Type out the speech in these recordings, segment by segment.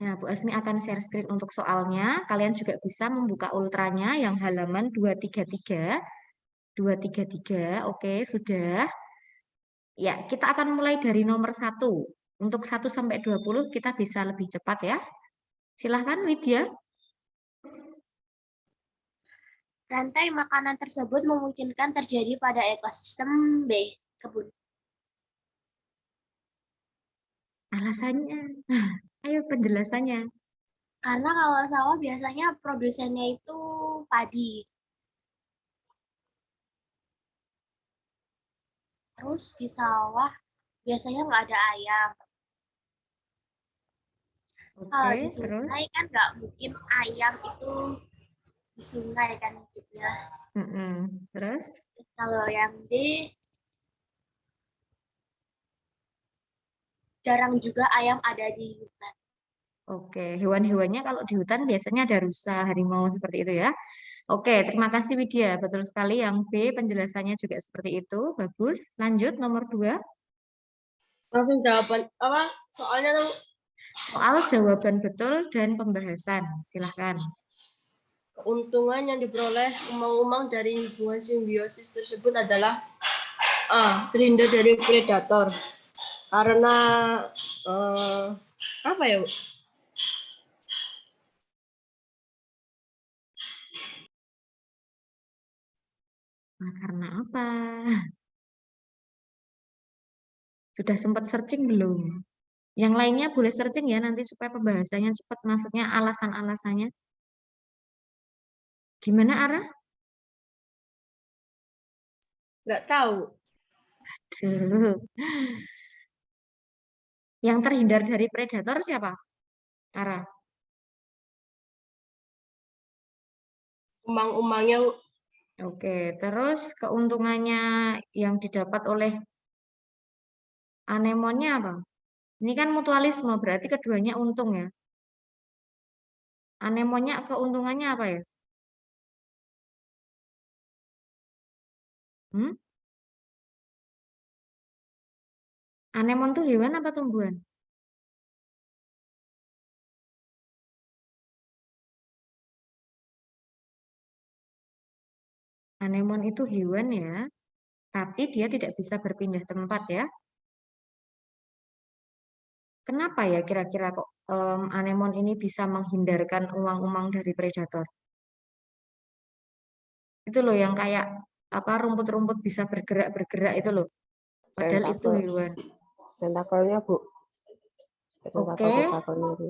Ya, Bu Asmi akan share screen untuk soalnya. Kalian juga bisa membuka ultranya yang halaman 233. 233, oke, sudah. Ya, kita akan mulai dari nomor 1. Untuk 1 sampai 20 kita bisa lebih cepat ya. Silahkan, Widya. Rantai makanan tersebut memungkinkan terjadi pada ekosistem B. Kebun. Alasannya. Ayo penjelasannya. Karena kalau sawah biasanya produsennya itu padi. Terus di sawah biasanya nggak ada ayam. Oke, Kalau di terus. sungai kan nggak mungkin ayam itu di sungai kan hidupnya. Terus. Kalau yang D, jarang juga ayam ada di hutan. Oke, hewan-hewannya kalau di hutan biasanya ada rusa, harimau seperti itu ya. Oke, terima kasih Widya. Betul sekali yang B penjelasannya juga seperti itu. Bagus. Lanjut nomor 2. Langsung jawaban apa? Soalnya tuh Soal jawaban betul dan pembahasan. Silahkan. keuntungan yang diperoleh umang-umang dari hubungan simbiosis tersebut adalah A. Terhindar dari predator. Karena apa ya, Bu? Nah, karena apa? Sudah sempat searching belum? Yang lainnya boleh searching ya nanti supaya pembahasannya cepat. Maksudnya alasan-alasannya. Gimana Arah? Nggak tahu. Duh. Yang terhindar dari predator siapa? Arah. Umang-umangnya, Bu. Oke, terus keuntungannya yang didapat oleh anemonnya apa? Ini kan mutualisme, berarti keduanya untung ya. Anemonnya keuntungannya apa ya? Hmm? Anemon tuh hewan apa tumbuhan? Anemon itu hewan ya, tapi dia tidak bisa berpindah tempat ya. Kenapa ya kira-kira kok anemon ini bisa menghindarkan umang-umang dari predator? Itu loh yang kayak apa rumput-rumput bisa bergerak-bergerak itu loh. Padahal itu Tentakel, hewan. tentakelnya Bu, Oke, tentakelnya itu.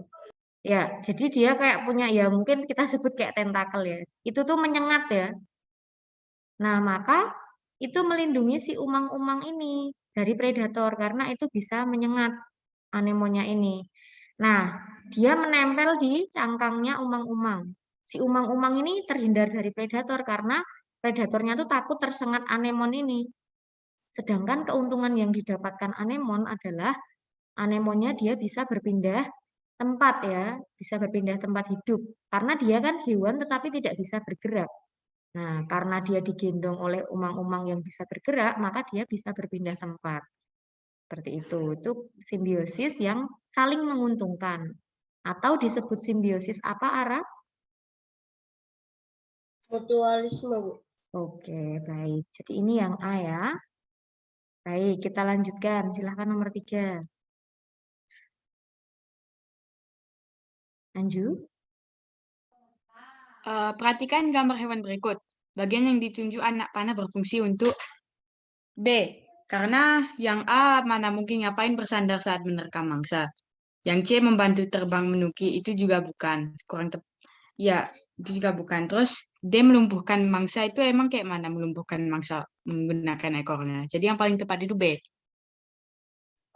ya, jadi dia kayak punya ya mungkin kita sebut kayak tentakel ya. Itu tuh menyengat ya. Nah, maka itu melindungi si umang-umang ini dari predator karena itu bisa menyengat anemonnya ini. Nah, dia menempel di cangkangnya umang-umang. Si umang-umang ini terhindar dari predator karena predatornya tuh takut tersengat anemon ini. Sedangkan keuntungan yang didapatkan anemon adalah anemonnya dia bisa berpindah tempat ya, bisa berpindah tempat hidup. Karena dia kan hewan tetapi tidak bisa bergerak. Nah, karena dia digendong oleh umang-umang yang bisa bergerak, maka dia bisa berpindah tempat. Seperti itu. Itu simbiosis yang saling menguntungkan. Atau disebut simbiosis apa, Ara? Mutualisme, Bu. Oke, baik. Jadi ini yang A ya. Baik, kita lanjutkan. Silahkan nomor 3. Anju. Perhatikan gambar hewan berikut. Bagian yang ditunjuk anak panah berfungsi untuk B. Karena yang A mana mungkin ngapain bersandar saat menerkam mangsa. Yang C membantu terbang menuki itu juga bukan. Kurang tepat. Ya, itu juga bukan. Terus D melumpuhkan mangsa itu emang kayak mana melumpuhkan mangsa menggunakan ekornya. Jadi yang paling tepat itu B.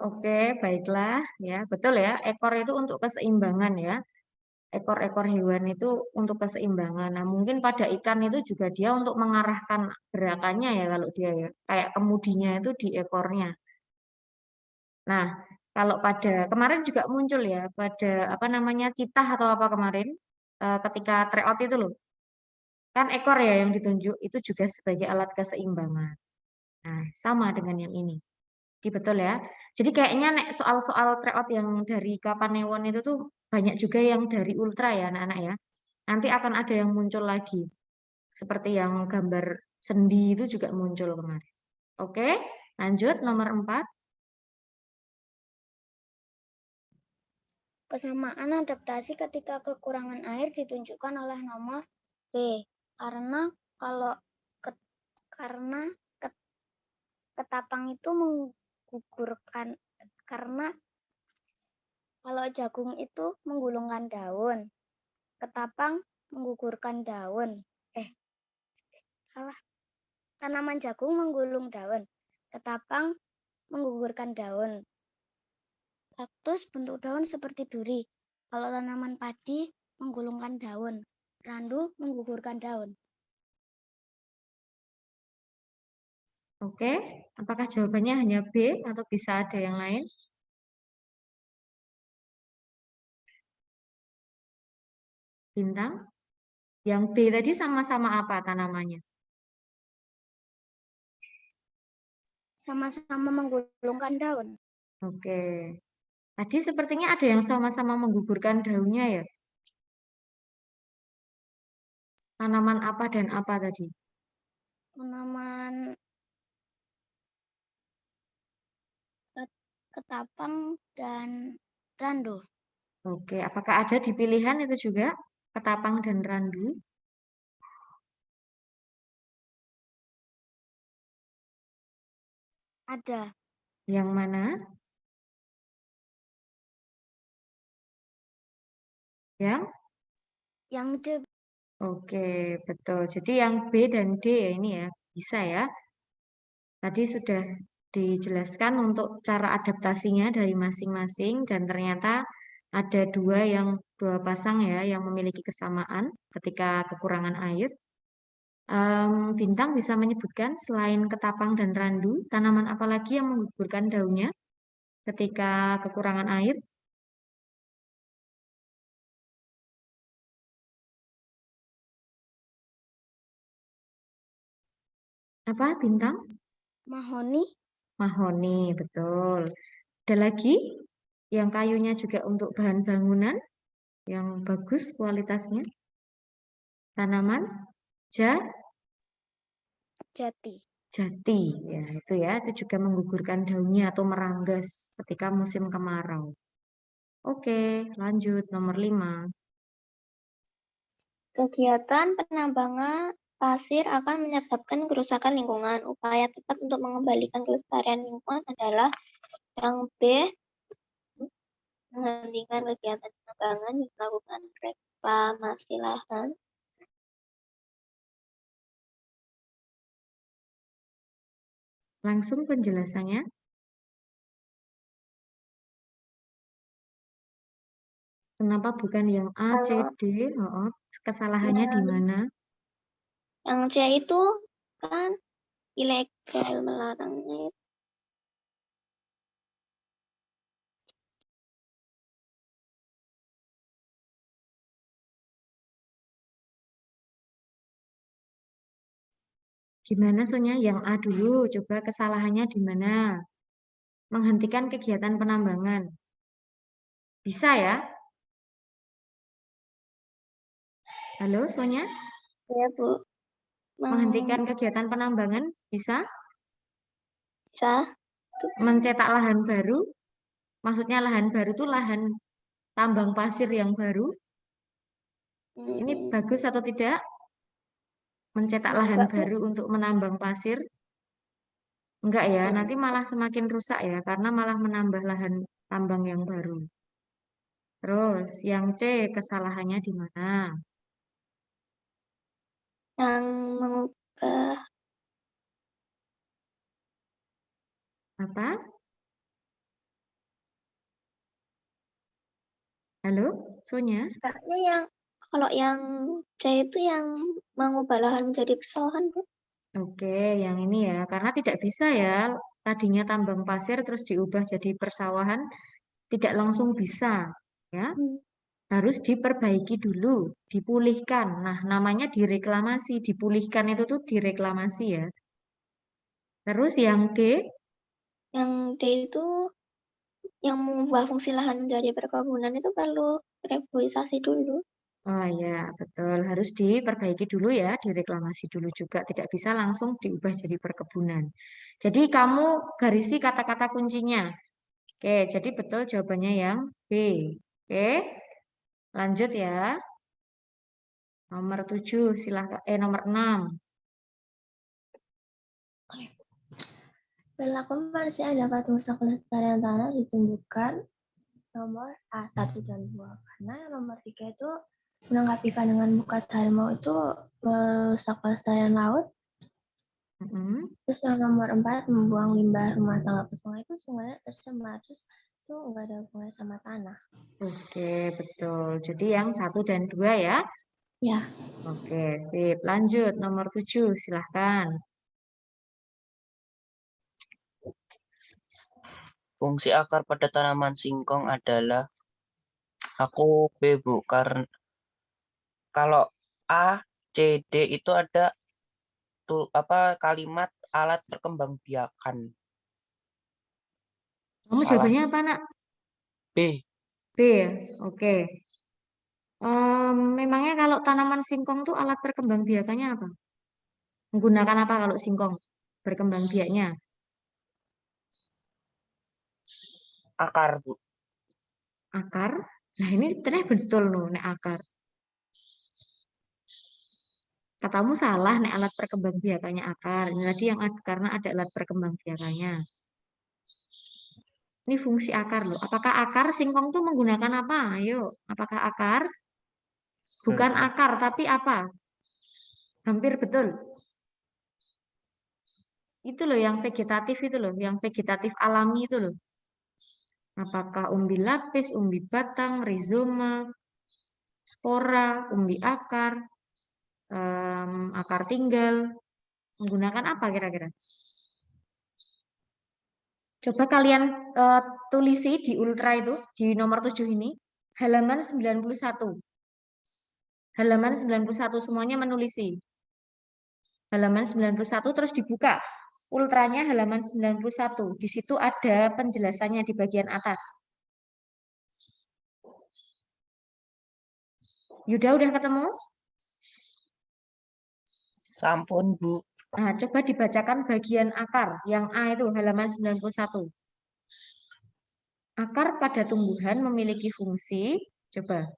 Oke, baiklah. Ya, betul ya. Ekor itu untuk keseimbangan ya. Ekor-ekor hewan itu untuk keseimbangan. Nah, mungkin pada ikan itu juga dia untuk mengarahkan gerakannya ya kalau dia ya. Kayak kemudinya itu di ekornya. Nah, kalau pada kemarin juga muncul ya pada apa namanya citah atau apa kemarin ketika tryout itu loh. Kan ekor ya yang ditunjuk itu juga sebagai alat keseimbangan. Nah, sama dengan yang ini. Betul ya. Jadi kayaknya nek soal-soal tryout yang dari Kapanewon itu tuh banyak juga yang dari Ultra ya anak-anak ya. Nanti akan ada yang muncul lagi. Seperti yang gambar sendi itu juga muncul kemarin. Oke, lanjut nomor 4. Kesamaan adaptasi ketika kekurangan air ditunjukkan oleh nomor B. Karena ketapang itu menggugurkan, karena kalau jagung itu menggulungkan daun, ketapang menggugurkan daun. Salah. Tanaman jagung menggulung daun, ketapang menggugurkan daun. Kaktus bentuk daun seperti duri. Kalau tanaman padi menggulungkan daun, randu menggugurkan daun. Oke, apakah jawabannya hanya B atau bisa ada yang lain? Bintang? Yang B tadi sama-sama apa tanamannya? Sama-sama menggulungkan daun. Oke. Tadi sepertinya ada yang sama-sama menggugurkan daunnya ya. Tanaman apa dan apa tadi? Tanaman ketapang dan randu. Oke, apakah ada di pilihan itu juga? Ketapang dan randu? Ada. Yang mana? Yang D. Oke, betul. Jadi yang B dan D ya ini ya, bisa ya. Tadi sudah dijelaskan untuk cara adaptasinya dari masing-masing dan ternyata ada dua pasang ya yang memiliki kesamaan ketika kekurangan air. Bintang bisa menyebutkan selain ketapang dan randu, tanaman apa lagi yang menggugurkan daunnya ketika kekurangan air? Apa, Bintang? Mahoni. Mahoni, betul. Ada lagi yang kayunya juga untuk bahan bangunan yang bagus kualitasnya. Tanaman Jati. jati, ya itu juga menggugurkan daunnya atau meranggas ketika musim kemarau. Oke, lanjut nomor 5. Kegiatan penambangan pasir akan menyebabkan kerusakan lingkungan. Upaya tepat untuk mengembalikan kelestarian lingkungan adalah yang B, menghentikan kegiatan penambangan yang melakukan reklamasi lahan. Langsung penjelasannya. Kenapa bukan yang A, C, D? Kesalahannya di mana? Yang C itu kan ilegal, melarangnya itu. Gimana Sonya? Yang A dulu, coba kesalahannya di mana? Menghentikan kegiatan penambangan. Bisa ya? Halo Sonya? Ya, Bu. Menghentikan kegiatan penambangan bisa? Bisa. Mencetak lahan baru? Maksudnya lahan baru itu lahan tambang pasir yang baru. Ini bagus atau tidak? Mencetak lahan Enggak, Bu. baru untuk menambang pasir? Enggak ya, Hmm. nanti malah semakin rusak ya, karena malah menambah lahan tambang yang baru. Terus, yang C, kesalahannya di mana? Yang mengubah Apa? Halo, Sonya? Kayaknya yang kalau yang C itu yang mengubah lahan menjadi persawahan, Bu. Oke, yang ini ya, karena tidak bisa ya, tadinya tambang pasir terus diubah jadi persawahan, tidak langsung bisa, ya. Harus diperbaiki dulu, dipulihkan. Nah, namanya direklamasi, dipulihkan itu tuh direklamasi ya. Terus yang D, Yang D itu yang mengubah fungsi lahan menjadi perkebunan itu perlu reboisasi dulu. Oh ya, betul. Harus diperbaiki dulu ya, direklamasi dulu juga. Tidak bisa langsung diubah jadi perkebunan. Jadi kamu garisi kata-kata kuncinya. Oke, jadi betul jawabannya yang B. Oke, lanjut ya. Nomor 7, silahkan. Nomor 6. Perilaku manusia yang dapat merusak kelestarian tanah ditunjukkan nomor A1 dan 2. Karena nomor 3 itu menanggapi pandangan bekas harimau itu merusak kelestarian laut. Terus yang nomor 4 membuang limbah rumah tangga ke sungai itu sungainya tercemar. Terus itu enggak ada hubungannya sama tanah. Oke, betul. Jadi yang 1 dan 2 ya. Ya. Oke, sip. Lanjut, nomor 7, silahkan. Fungsi akar pada tanaman singkong adalah, aku B, Bu. Karena kalau A, C, D itu ada kalimat alat perkembangbiakan. Kamu Salah. jawabannya apa, Nak? B. B ya? Oke. Memangnya kalau tanaman singkong tuh alat perkembangbiakannya apa? Menggunakan apa kalau singkong berkembang biaknya? Akar, Bu. Akar? Nah ini ternyata betul loh, nek akar. Katamu salah, nek alat perkembangbiakannya akar. Ini tadi yang karena ada alat perkembangbiakannya. Ini fungsi akar loh. Apakah akar singkong tuh menggunakan apa? Ayo, apakah akar? Bukan akar, tapi apa? Hampir betul. Itu loh yang vegetatif itu loh, yang vegetatif alami itu loh. Apakah umbi lapis, umbi batang, rizoma, spora, umbi akar, akar tinggal, menggunakan apa kira-kira? Coba kalian tulisi di ultra itu, di nomor 7 ini, halaman 91. Halaman 91 semuanya menulisi. Halaman 91 terus dibuka. Ultranya halaman 91. Di situ ada penjelasannya di bagian atas. Yuda udah ketemu? Sampun, Bu. Nah, coba dibacakan bagian akar. Yang A itu halaman 91. Akar pada tumbuhan memiliki fungsi. Coba.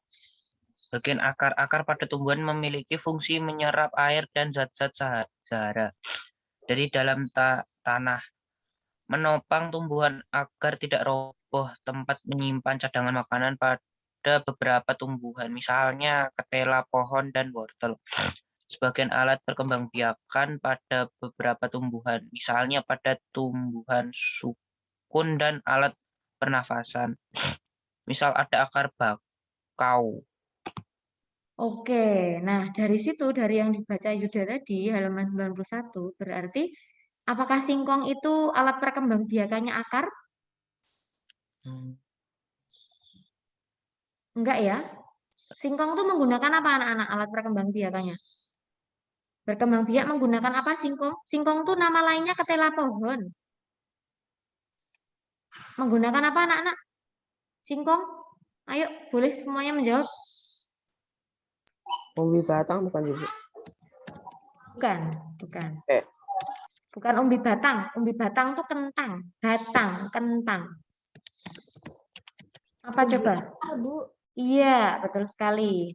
Bagian akar pada tumbuhan memiliki fungsi menyerap air dan zat-zat zahara dari dalam tanah, menopang tumbuhan agar tidak roboh, tempat menyimpan cadangan makanan pada beberapa tumbuhan, misalnya ketela, pohon, dan wortel. Sebagian alat perkembangbiakan pada beberapa tumbuhan, misalnya pada tumbuhan sukun dan alat pernafasan. Misal ada akar bakau. Oke, nah dari situ, dari yang dibaca Yuda tadi, halaman 91, berarti apakah singkong itu alat perkembangbiakannya akar? Enggak ya. Singkong itu menggunakan apa anak-anak alat perkembangbiakannya? Berkembang biak menggunakan apa singkong? Singkong itu nama lainnya ketela pohon. Menggunakan apa anak-anak? Singkong? Ayo, boleh semuanya menjawab. Umbi batang bukan, Ibu? Bukan, bukan. Eh. Bukan umbi batang. Umbi batang itu kentang. Batang, kentang. Apa coba? Bu. Iya, betul sekali.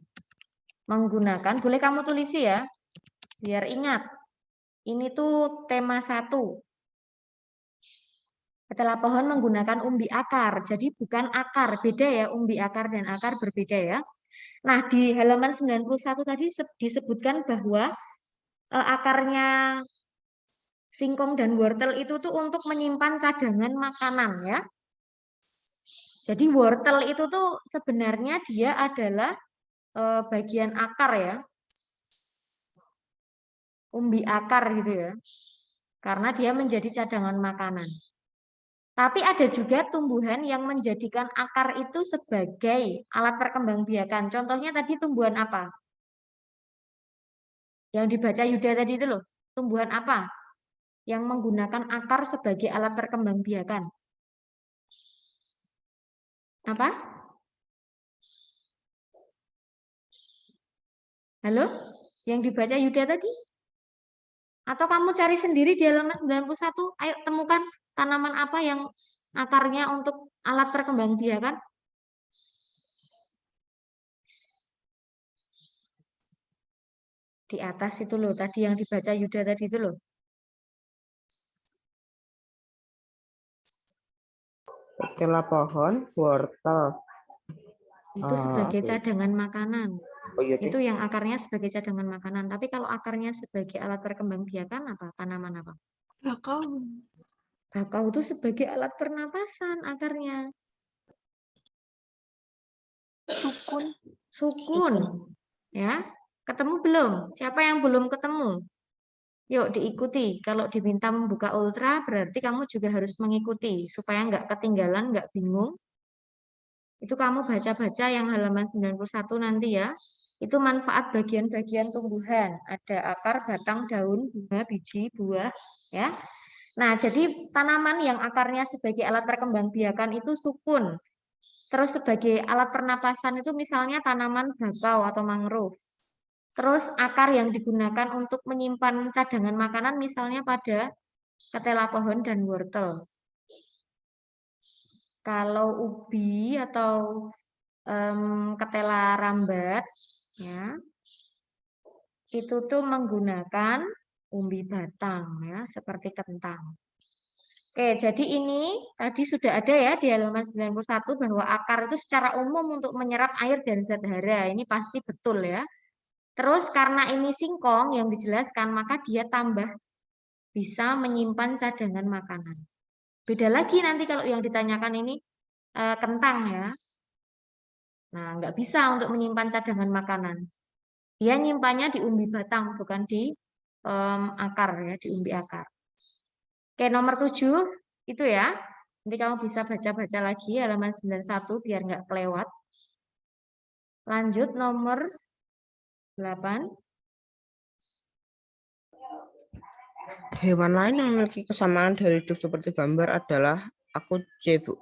Menggunakan, boleh kamu tulisi ya. Biar ingat. Ini tuh tema 1. Ketela pohon menggunakan umbi akar. Jadi bukan akar. Beda ya, umbi akar dan akar berbeda ya. Nah, di halaman 91 tadi disebutkan bahwa akarnya singkong dan wortel itu tuh untuk menyimpan cadangan makanan ya. Jadi wortel itu tuh sebenarnya dia adalah bagian akar ya. Umbi akar gitu ya. Karena dia menjadi cadangan makanan. Tapi ada juga tumbuhan yang menjadikan akar itu sebagai alat perkembangbiakan. Contohnya tadi tumbuhan apa? Yang dibaca Yuda tadi itu loh. Tumbuhan apa? yang menggunakan akar sebagai alat perkembangbiakan? Apa? Halo? Yang dibaca Yuda tadi? Atau kamu cari sendiri di halaman 91? Ayo temukan tanaman apa yang akarnya untuk alat perkembangbiakan? Di atas itu loh, tadi yang dibaca Yuda tadi itu loh. Ketela pohon, wortel. Itu sebagai Apa ya? cadangan makanan. Oh iya deh. Itu yang akarnya sebagai cadangan makanan. Tapi kalau akarnya sebagai alat perkembangbiakan apa? Tanaman apa? Bakau. Bakau itu sebagai alat pernapasan akarnya. Sukun. Sukun. Ya. Ketemu belum? Siapa yang belum ketemu? Yuk diikuti. Kalau diminta membuka ultra, berarti kamu juga harus mengikuti. Supaya nggak ketinggalan, nggak bingung. Itu kamu baca-baca yang halaman 91 nanti ya. Itu manfaat bagian-bagian tumbuhan. Ada akar, batang, daun, bunga, biji, buah. Ya. Nah, jadi tanaman yang akarnya sebagai alat perkembangbiakan itu sukun. Terus sebagai alat pernapasan itu misalnya tanaman bakau atau mangrove. Terus akar yang digunakan untuk menyimpan cadangan makanan misalnya pada ketela pohon dan wortel. Kalau ubi atau ketela rambat, ya, itu tuh menggunakan umbi batang, ya, seperti kentang. Oke, jadi ini tadi sudah ada ya di halaman 91 bahwa akar itu secara umum untuk menyerap air dan zat hara. Ini pasti betul ya. Terus karena ini singkong yang dijelaskan, maka dia tambah bisa menyimpan cadangan makanan. Beda lagi nanti kalau yang ditanyakan ini kentang ya. Nah, nggak bisa untuk menyimpan cadangan makanan. Dia nyimpannya di umbi batang, bukan di akar ya, di umbi akar. Oke, nomor 7 itu ya. Nanti kamu bisa baca-baca lagi halaman 91 biar nggak kelewat. Lanjut nomor 8. Hewan lain yang memiliki kesamaan dari hidup seperti gambar adalah aku C, Bu.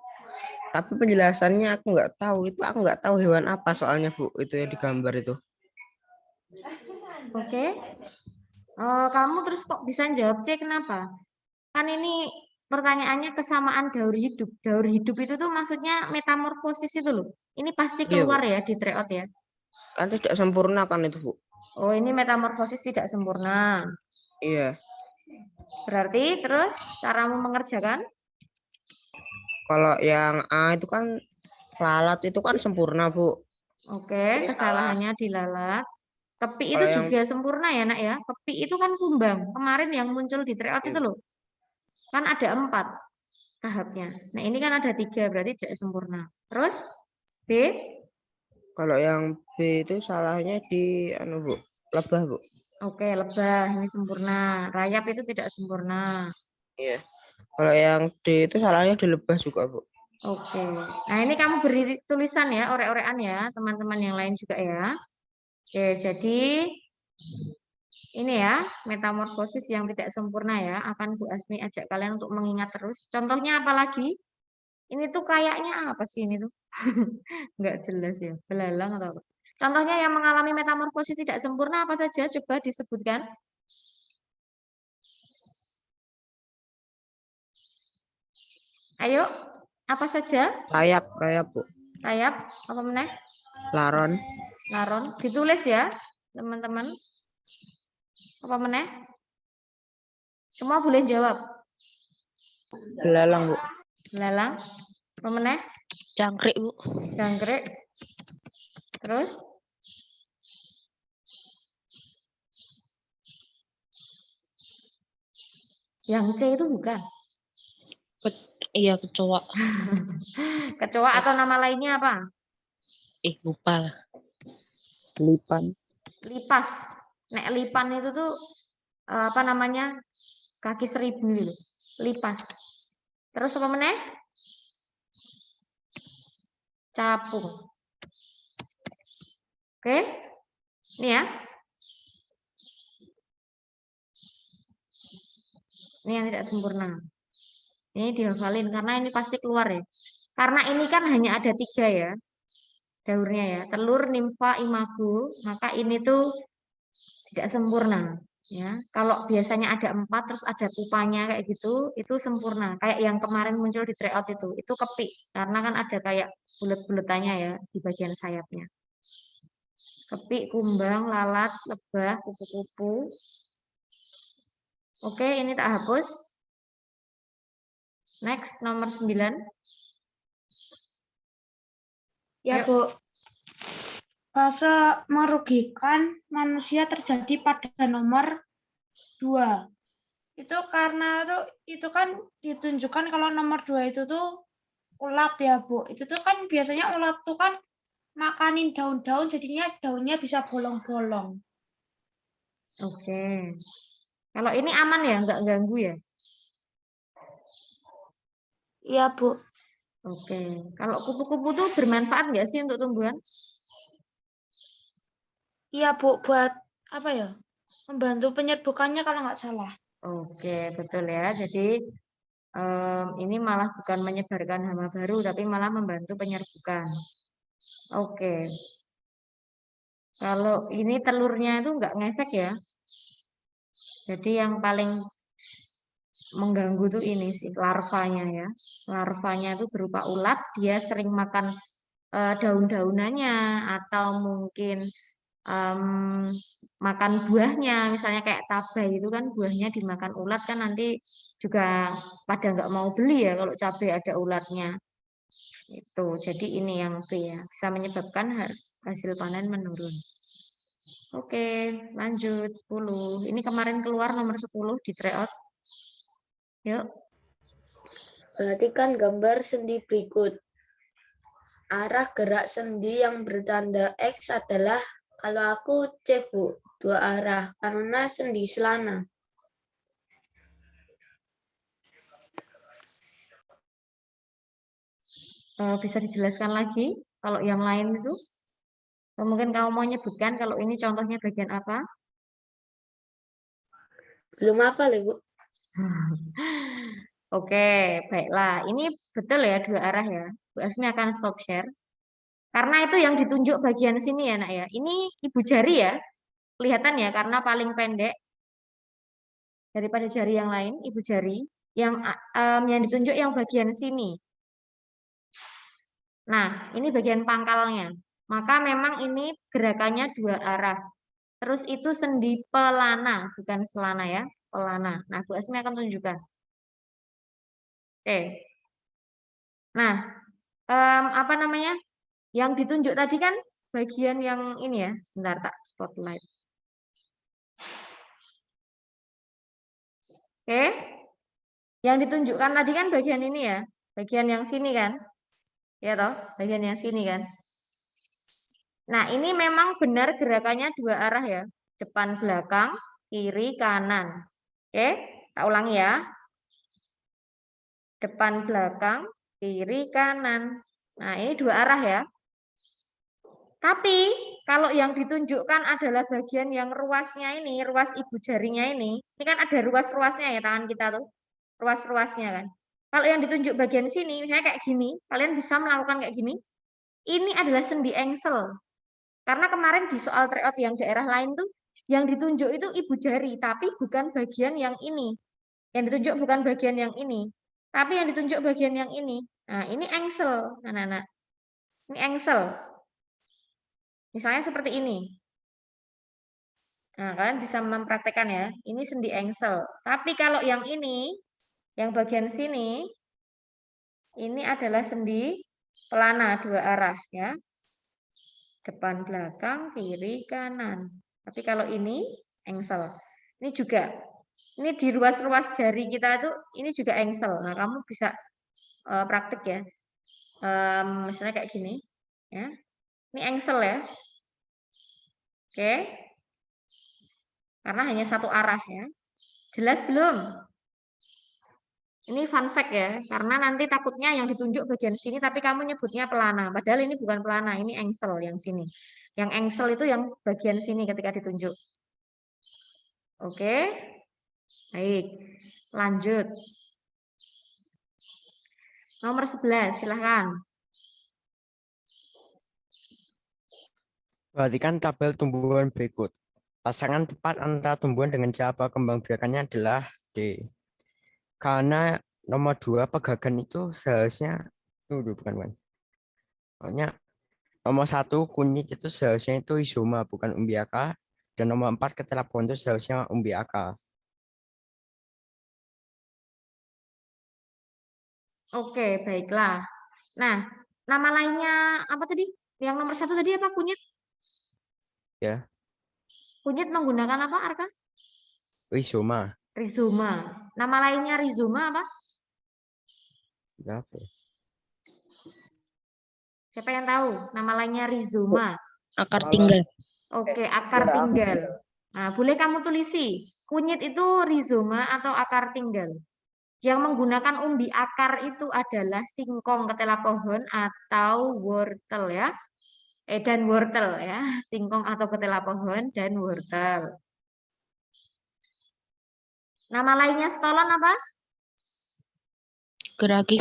Tapi penjelasannya aku nggak tahu. Itu aku nggak tahu hewan apa soalnya, Bu. Itu yang digambar itu. Oke. Kamu terus kok bisa jawab C, kenapa? Kan ini pertanyaannya kesamaan daur hidup. Daur hidup itu tuh maksudnya metamorfosis itu loh. Ini pasti Iya, Bu. keluar ya di tryout ya. Kan tidak sempurna kan itu, Bu. Oh, ini metamorfosis tidak sempurna. Iya. Berarti terus caramu mengerjakan? Kalau yang A itu kan lalat itu kan sempurna, Bu. Oke, Ini kesalahannya dilalat. Kepi itu Kalau yang juga sempurna ya, Nak ya. Kepi itu kan kumbang. Kemarin yang muncul di tryout itu loh. Kan ada 4 tahapnya. Nah, ini kan ada 3, berarti tidak sempurna. Terus B? kalau yang B itu salahnya di Bu, lebah, Bu. Oke, lebah ini sempurna. Rayap itu tidak sempurna. Iya. Kalau yang D itu salahnya di lebah juga, Bu. Oke. Nah, ini kamu beri tulisan ya, orek-orekan ya, teman-teman yang lain juga ya. Oke, jadi ini ya, metamorfosis yang tidak sempurna ya, akan Bu Asmi ajak kalian untuk mengingat terus. Contohnya apa lagi? Ini tuh kayaknya apa sih ini tuh? Nggak jelas ya, belalang atau apa? Contohnya yang mengalami metamorfosis tidak sempurna apa saja? Coba disebutkan. Ayo, apa saja? Rayap, Bu. Rayap, apa meneh? Laron, Laron, ditulis ya, teman-teman. Apa meneh? Semua boleh jawab. belalang, Bu. Belalang, apa meneh? Jangkrik, Bu. Jangkrik. Terus? Yang C itu bukan. Iya, kecoa. Kecoa atau nama lainnya apa? Lupa lah. Lipan. Lipas. Nek lipan itu tuh apa namanya? Kaki 1000 gitu. Lipas. Terus apa meneh? Capung. Oke? Ini ya. Ini yang tidak sempurna. Ini dihafalin karena ini pasti keluar ya. Karena ini kan hanya ada 3 ya daurnya ya. Telur, nimfa, imago. Maka ini tuh tidak sempurna. Ya, kalau biasanya ada 4 terus ada pupanya kayak gitu, itu sempurna. Kayak yang kemarin muncul di tryout itu kepik karena kan ada kayak bulet-buletannya ya di bagian sayapnya. Kepik, kumbang, lalat, lebah, kupu-kupu. Oke, ini tak hapus. Next, nomor 9. Ya, Yuk. Bu. Fase merugikan manusia terjadi pada nomor 2. Itu karena itu kan ditunjukkan kalau nomor 2 itu tuh ulat ya, Bu. Itu tuh kan biasanya ulat tuh kan makanin daun-daun, jadinya daunnya bisa bolong-bolong. Oke. Kalau ini aman ya, nggak ganggu ya? Iya, Bu. Oke. Kalau kupu-kupu tuh bermanfaat nggak sih untuk tumbuhan? Iya, Bu, buat apa ya? Membantu penyerbukannya kalau nggak salah. Oke, betul ya. Jadi ini malah bukan menyebarkan hama baru, tapi malah membantu penyerbukan. Oke. Kalau ini telurnya itu nggak ngefek ya. Jadi yang paling mengganggu tuh ini sih larvanya ya. Larvanya itu berupa ulat, dia sering makan daun-daunannya atau mungkin makan buahnya, misalnya kayak cabai itu kan buahnya dimakan ulat kan nanti juga pada nggak mau beli ya kalau cabai ada ulatnya. Itu, jadi ini yang B ya, bisa menyebabkan hasil panen menurun. Oke, lanjut 10. Ini kemarin keluar nomor 10 di tryout. Yuk. Perhatikan gambar sendi berikut. Arah gerak sendi yang bertanda X adalah, kalau aku C, Bu, 2 arah, karena sendi selana. Bisa dijelaskan lagi kalau yang lain itu? Mungkin kamu mau nyebutkan kalau ini contohnya bagian apa? Belum apa, Bu? Oke, baiklah. Ini betul ya 2 arah ya. Bu Asmi akan stop share. Karena itu yang ditunjuk bagian sini ya, Nak ya. Ini ibu jari ya. Kelihatan ya, karena paling pendek daripada jari yang lain, ibu jari. Yang ditunjuk yang bagian sini. Nah, ini bagian pangkalnya. Maka memang ini gerakannya 2 arah. Terus itu sendi pelana, bukan selana ya. Pelana. Nah, Bu Asmi akan tunjukkan. Oke. Nah, apa namanya? Yang ditunjuk tadi kan bagian yang ini ya. Sebentar tak spotlight. Oke. Yang ditunjukkan tadi kan bagian ini ya. Bagian yang sini kan. Ya toh, bagian yang sini kan. Nah, ini memang benar gerakannya 2 arah ya. Depan belakang, kiri kanan. Oke, tak ulangi ya. Depan belakang, kiri kanan. Nah, ini 2 arah ya. Tapi kalau yang ditunjukkan adalah bagian yang ruasnya ini, ruas ibu jarinya ini kan ada ruas-ruasnya ya tangan kita tuh, ruas-ruasnya kan. Kalau yang ditunjuk bagian sini, misalnya kayak gini, kalian bisa melakukan kayak gini. Ini adalah sendi engsel. Karena kemarin di soal tryout yang daerah lain tuh, yang ditunjuk itu ibu jari, tapi bukan bagian yang ini. Yang ditunjuk bukan bagian yang ini, tapi yang ditunjuk bagian yang ini. Nah, ini engsel, anak-anak. Ini engsel. Misalnya seperti ini. Nah, kalian bisa mempraktekkan ya. Ini sendi engsel. Tapi kalau yang ini, yang bagian sini, ini adalah sendi pelana 2 arah ya. Depan, belakang, kiri, kanan. Tapi kalau ini engsel. Ini juga. Ini di ruas-ruas jari kita itu, ini juga engsel. Nah, kamu bisa praktik ya. Misalnya kayak gini. Ya. Ini engsel ya. Oke. Karena hanya 1 arah ya. Jelas belum? Ini fun fact ya, karena nanti takutnya yang ditunjuk bagian sini tapi kamu nyebutnya pelana. Padahal ini bukan pelana, ini engsel yang sini. Yang engsel itu yang bagian sini ketika ditunjuk. Oke. Baik. Lanjut. Nomor 11, silahkan. Perhatikan tabel tumbuhan berikut. Pasangan tepat antara tumbuhan dengan cara kembangbiakannya adalah D. Karena nomor 2 pegagan itu seharusnya bukan. Pokoknya nomor 1 kunyit itu seharusnya itu rizoma bukan umbiaka, dan nomor 4 ketela pohon itu seharusnya umbiaka. Oke, baiklah. Nah, nama lainnya apa tadi? Yang nomor 1 tadi apa? Kunyit? Ya, Kunyit menggunakan apa, Arka? rizoma. Rizoma. Nama lainnya rizoma apa? Apa? Siapa yang tahu? Nama lainnya rizoma. Akar tinggal. Oke, akar tinggal. Nah, boleh kamu tulisi. Kunyit itu rizoma atau akar tinggal? Yang menggunakan umbi akar itu adalah singkong ketela pohon atau wortel ya. Dan wortel ya. Singkong atau ketela pohon dan wortel. Nama lainnya stolon apa? Geragi.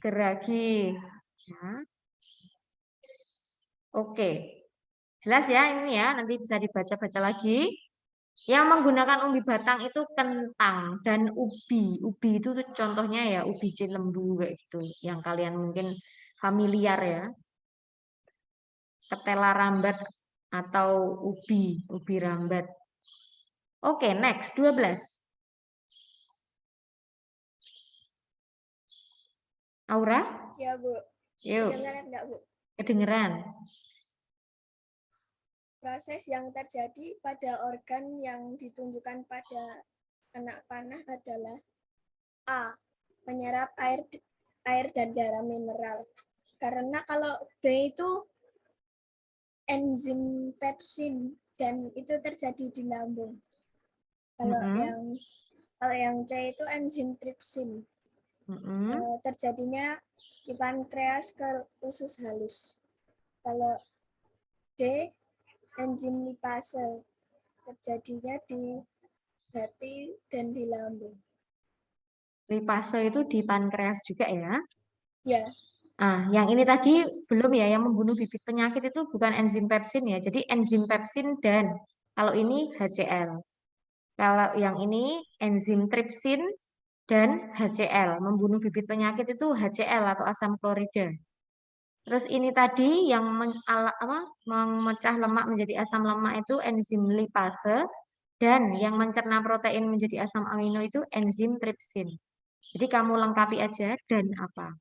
Geragi. Ya. Oke. Jelas ya ini ya, nanti bisa dibaca-baca lagi. Yang menggunakan umbi batang itu kentang dan ubi. Ubi itu tuh contohnya ya ubi cilembu kayak gitu. Yang kalian mungkin familiar ya. Ketela rambat atau ubi rambat. Oke, next 12. Aura? Ya, Bu. Yuk, Kedengaran nggak, Bu? kedengeran. Proses yang terjadi pada organ yang ditunjukkan pada anak panah adalah A. Menyerap air dan darah mineral. Karena kalau B itu enzim pepsin dan itu terjadi di lambung. Kalau yang C itu enzim tripsin. Terjadinya di pankreas ke usus halus. Kalau D enzim lipase terjadinya di hati dan di lambung. Lipase itu di pankreas juga ya? Ya. Ah, yang ini tadi belum ya, yang membunuh bibit penyakit itu bukan enzim pepsin ya. Jadi enzim pepsin dan kalau ini HCl. Kalau yang ini enzim tripsin dan HCl. Membunuh bibit penyakit itu HCl atau asam klorida. Terus ini tadi yang memecah lemak menjadi asam lemak itu enzim lipase dan yang mencerna protein menjadi asam amino itu enzim tripsin. Jadi kamu lengkapi aja dan apa?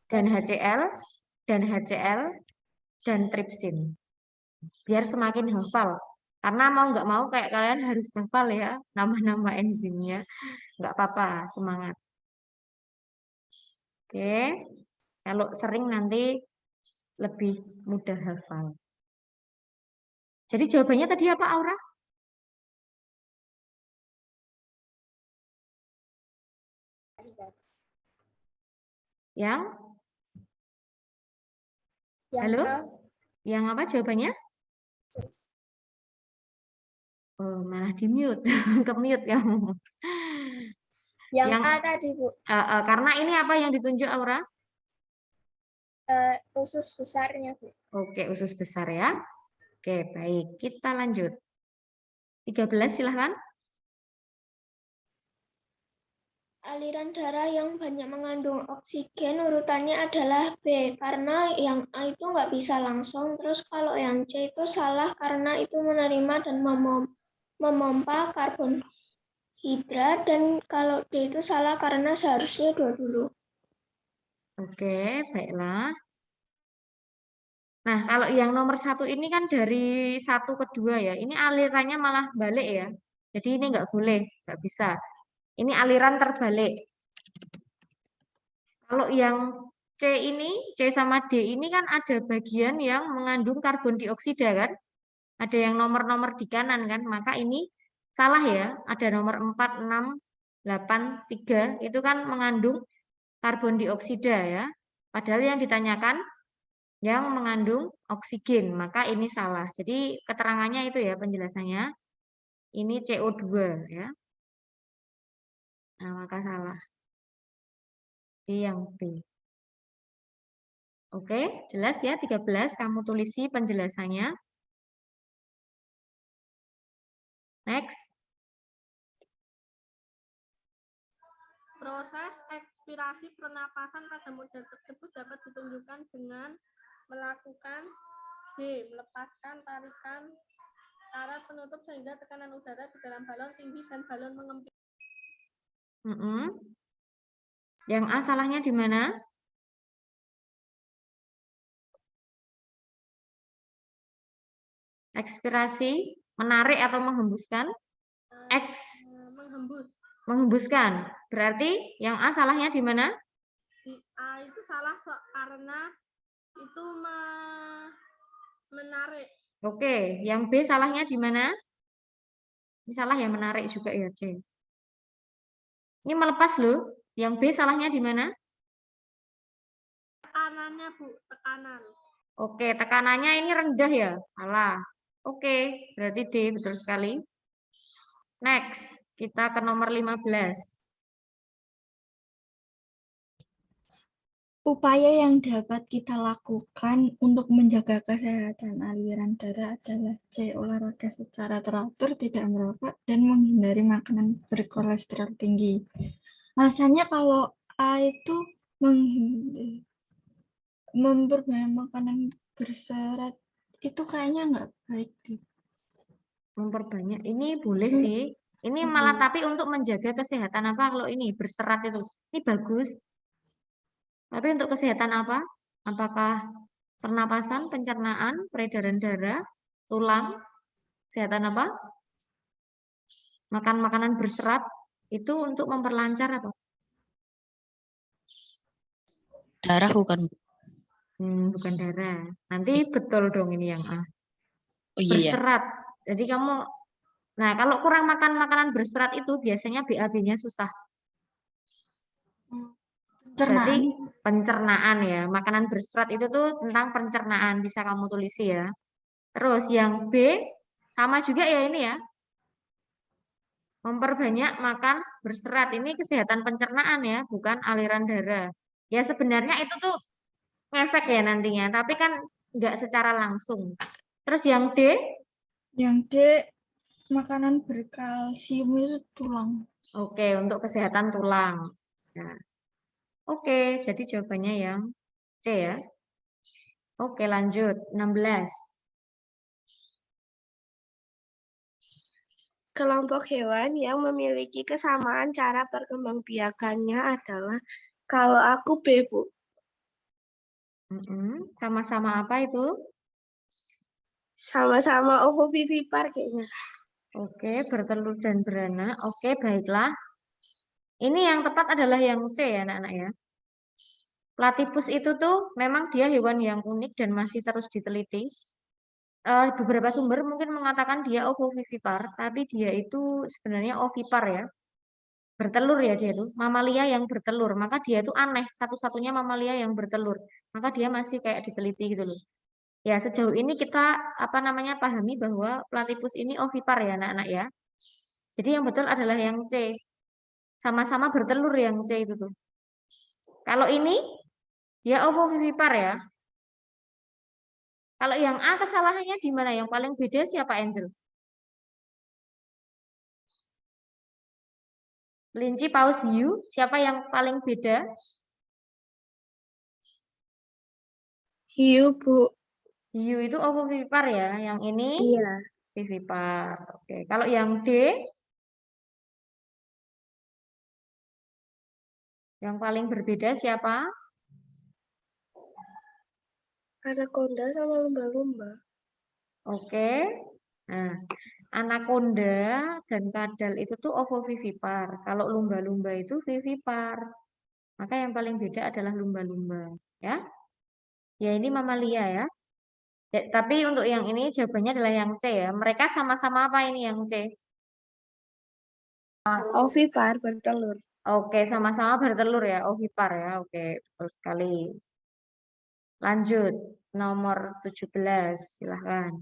Dan HCl, dan tripsin. Biar semakin hafal. Karena mau nggak mau kayak kalian harus hafal ya nama-nama enzimnya. Nggak apa-apa, semangat. Oke. Kalau sering nanti lebih mudah hafal. Jadi jawabannya tadi apa, Aura? Yang? Halo? Yang apa jawabannya? Oh, malah di-mute. Ke-mute kamu. Yang A tadi, Bu. Karena ini apa yang ditunjuk, Aura? Usus besarnya, Bu. Oke, usus besar ya. Oke, baik. Kita lanjut. 13, silahkan. Aliran darah yang banyak mengandung oksigen urutannya adalah B, karena yang A itu nggak bisa langsung. Terus kalau yang C itu salah karena itu menerima dan memompa karbonhidrat. Dan kalau D itu salah karena seharusnya dua dulu. Oke, baiklah. Nah, kalau yang nomor 1 ini kan dari 1 ke 2 ya. Ini alirannya malah balik ya. Jadi ini nggak boleh, nggak bisa. Ini aliran terbalik. Kalau yang C sama D ini kan ada bagian yang mengandung karbon dioksida kan? Ada yang nomor-nomor di kanan kan? Maka ini salah ya. Ada nomor 4, 6, 8, 3. Itu kan mengandung karbon dioksida ya. Padahal yang ditanyakan yang mengandung oksigen, maka ini salah. Jadi keterangannya itu ya penjelasannya. Ini CO2 ya. Nah, maka salah. D yang B. Oke, jelas ya 13. Kamu tulisi penjelasannya. Next. Proses ekspirasi pernapasan pada model tersebut dapat ditunjukkan dengan melakukan D. Melepaskan tarikan karet penutup sehingga tekanan udara di dalam balon tinggi dan balon mengempis. Yang A salahnya di mana? Ekspirasi, menarik atau menghembuskan? X. Menghembus. Menghembuskan. Berarti yang A salahnya di mana? Di A itu salah karena itu menarik. Oke, yang B salahnya di mana? Ini salah ya, menarik juga ya, C. Ini melepas loh. Yang B salahnya di mana? Tekanannya, Bu, tekanan. Oke, tekanannya ini rendah ya? Salah. Oke, berarti D, betul sekali. Next, kita ke nomor 15. Upaya yang dapat kita lakukan untuk menjaga kesehatan aliran darah adalah C. Olahraga secara teratur, tidak merokok, dan menghindari makanan berkolesterol tinggi. Alasannya kalau A itu memperbanyak makanan berserat itu kayaknya nggak baik deh. Memperbanyak, ini boleh sih. Ini malah tapi untuk menjaga kesehatan apa kalau ini berserat itu. Ini bagus. Tapi untuk kesehatan apa? Apakah pernapasan, pencernaan, peredaran darah, tulang, kesehatan apa? Makan makanan berserat itu untuk memperlancar apa? Darah bukan. Bukan darah. Nanti betul dong ini yang A. Oh iya. Berserat. Jadi kamu, nah kalau kurang makan makanan berserat itu biasanya BAB-nya susah. Berarti pencernaan ya. Makanan berserat itu tuh tentang pencernaan. Bisa kamu tulisi ya. Terus yang B, sama juga ya ini ya. Memperbanyak makan berserat. Ini kesehatan pencernaan ya, bukan aliran darah. Ya sebenarnya itu tuh ngefek ya nantinya. Tapi kan nggak secara langsung. Terus yang D? Yang D, makanan berkalsium itu tulang. Oke, untuk kesehatan tulang. Nah. Oke, jadi jawabannya yang C ya. Oke, lanjut. 16. Kelompok hewan yang memiliki kesamaan cara perkembangbiakannya adalah, kalau aku B, Bu. Sama-sama apa itu? Sama-sama ovovivipar kayaknya. Oke, bertelur dan beranak. Oke, baiklah. Ini yang tepat adalah yang C ya, anak-anak ya. Platypus itu tuh memang dia hewan yang unik dan masih terus diteliti. Beberapa sumber mungkin mengatakan dia ovovivipar, tapi dia itu sebenarnya ovipar ya. Bertelur ya dia itu, mamalia yang bertelur. Maka dia itu aneh, satu-satunya mamalia yang bertelur. Maka dia masih kayak diteliti gitu loh. Ya, sejauh ini kita pahami bahwa platypus ini ovipar ya anak-anak ya. Jadi yang betul adalah yang C. Sama-sama bertelur yang C itu tuh. Kalau ini ya ovovivipar ya. Kalau yang A kesalahannya di mana? Yang paling beda siapa, Angel? Kelinci, paus, hiu. Siapa yang paling beda? Hiu, Bu. Hiu itu ovovivipar ya. Yang ini Iya. vivipar. Oke. Kalau yang D? Yang paling berbeda siapa? Anaconda sama lumba-lumba. Oke. Nah, anaconda dan kadal itu tuh ovovivipar. Kalau lumba-lumba itu vivipar. Maka yang paling beda adalah lumba-lumba, ya. Ya ini mamalia ya. Tapi untuk yang ini jawabannya adalah yang C ya. Mereka sama-sama apa ini yang C? Ovipar, bertelur. Oke, sama-sama bertelur ya, ovipar ya. Oke, betul sekali. Lanjut, nomor 17, silahkan.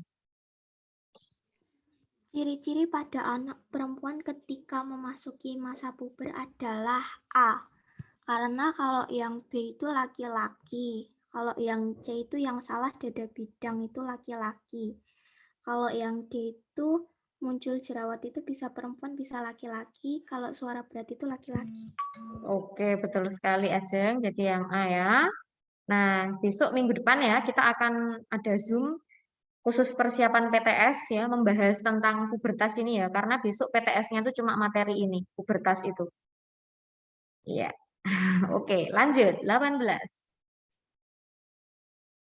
Ciri-ciri pada anak perempuan ketika memasuki masa puber adalah A. Karena kalau yang B itu laki-laki, kalau yang C itu yang salah dada bidang itu laki-laki. Kalau yang D itu muncul jerawat itu bisa perempuan, bisa laki-laki. Kalau suara berat itu laki-laki. Oke, betul sekali Ajeng. Jadi yang A ya. Nah, besok minggu depan ya kita akan ada Zoom khusus persiapan PTS ya, membahas tentang pubertas ini ya, karena besok PTS-nya itu cuma materi ini, pubertas itu. Iya. Oke, lanjut 18.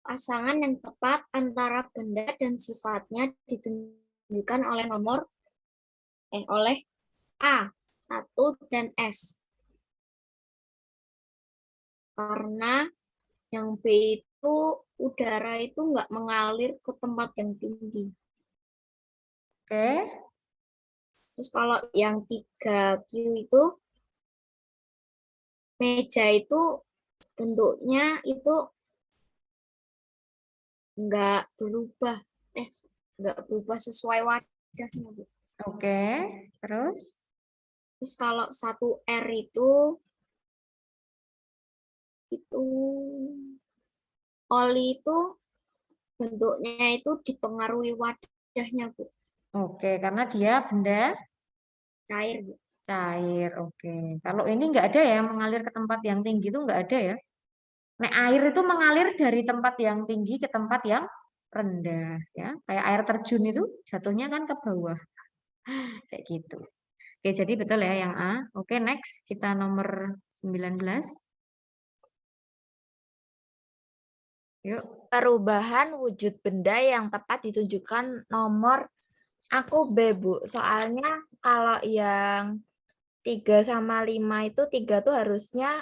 Pasangan yang tepat antara benda dan sifatnya ditunjukkan oleh oleh A, 1 dan S. Karena yang B itu udara itu nggak mengalir ke tempat yang tinggi. Oke. Terus kalau yang 3Q itu meja itu bentuknya itu nggak berubah sesuai wadahnya, Bu. Oke, terus kalau 1R itu oli itu bentuknya itu dipengaruhi wadahnya, Bu. oke, karena dia benda Cair, Bu. cair. Oke. Kalau ini nggak ada ya mengalir ke tempat yang tinggi itu nggak ada ya. Nah, air itu mengalir dari tempat yang tinggi ke tempat yang rendah ya. Kayak air terjun itu jatuhnya kan ke bawah. Kayak gitu. Oke, jadi betul ya yang A. Oke, next kita nomor 19. Yuk. Perubahan wujud benda yang tepat ditunjukkan nomor aku B, Bu. Soalnya kalau yang 3 sama 5 itu 3 tuh harusnya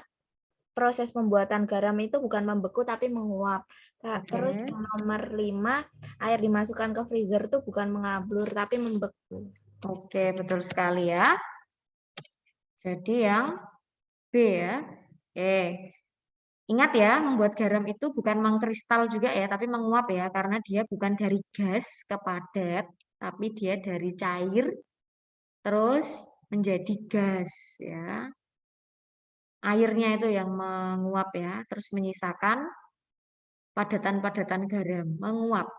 proses pembuatan garam itu bukan membeku tapi menguap. Terus nomor 5 air dimasukkan ke freezer tuh bukan mengablur tapi membeku. Oke, betul sekali ya. Jadi yang B ya. Oke. Ingat ya, membuat garam itu bukan mengkristal juga ya, tapi menguap ya, karena dia bukan dari gas ke padat, tapi dia dari cair, terus menjadi gas ya. Airnya itu yang menguap ya, terus menyisakan padatan-padatan garam, menguap.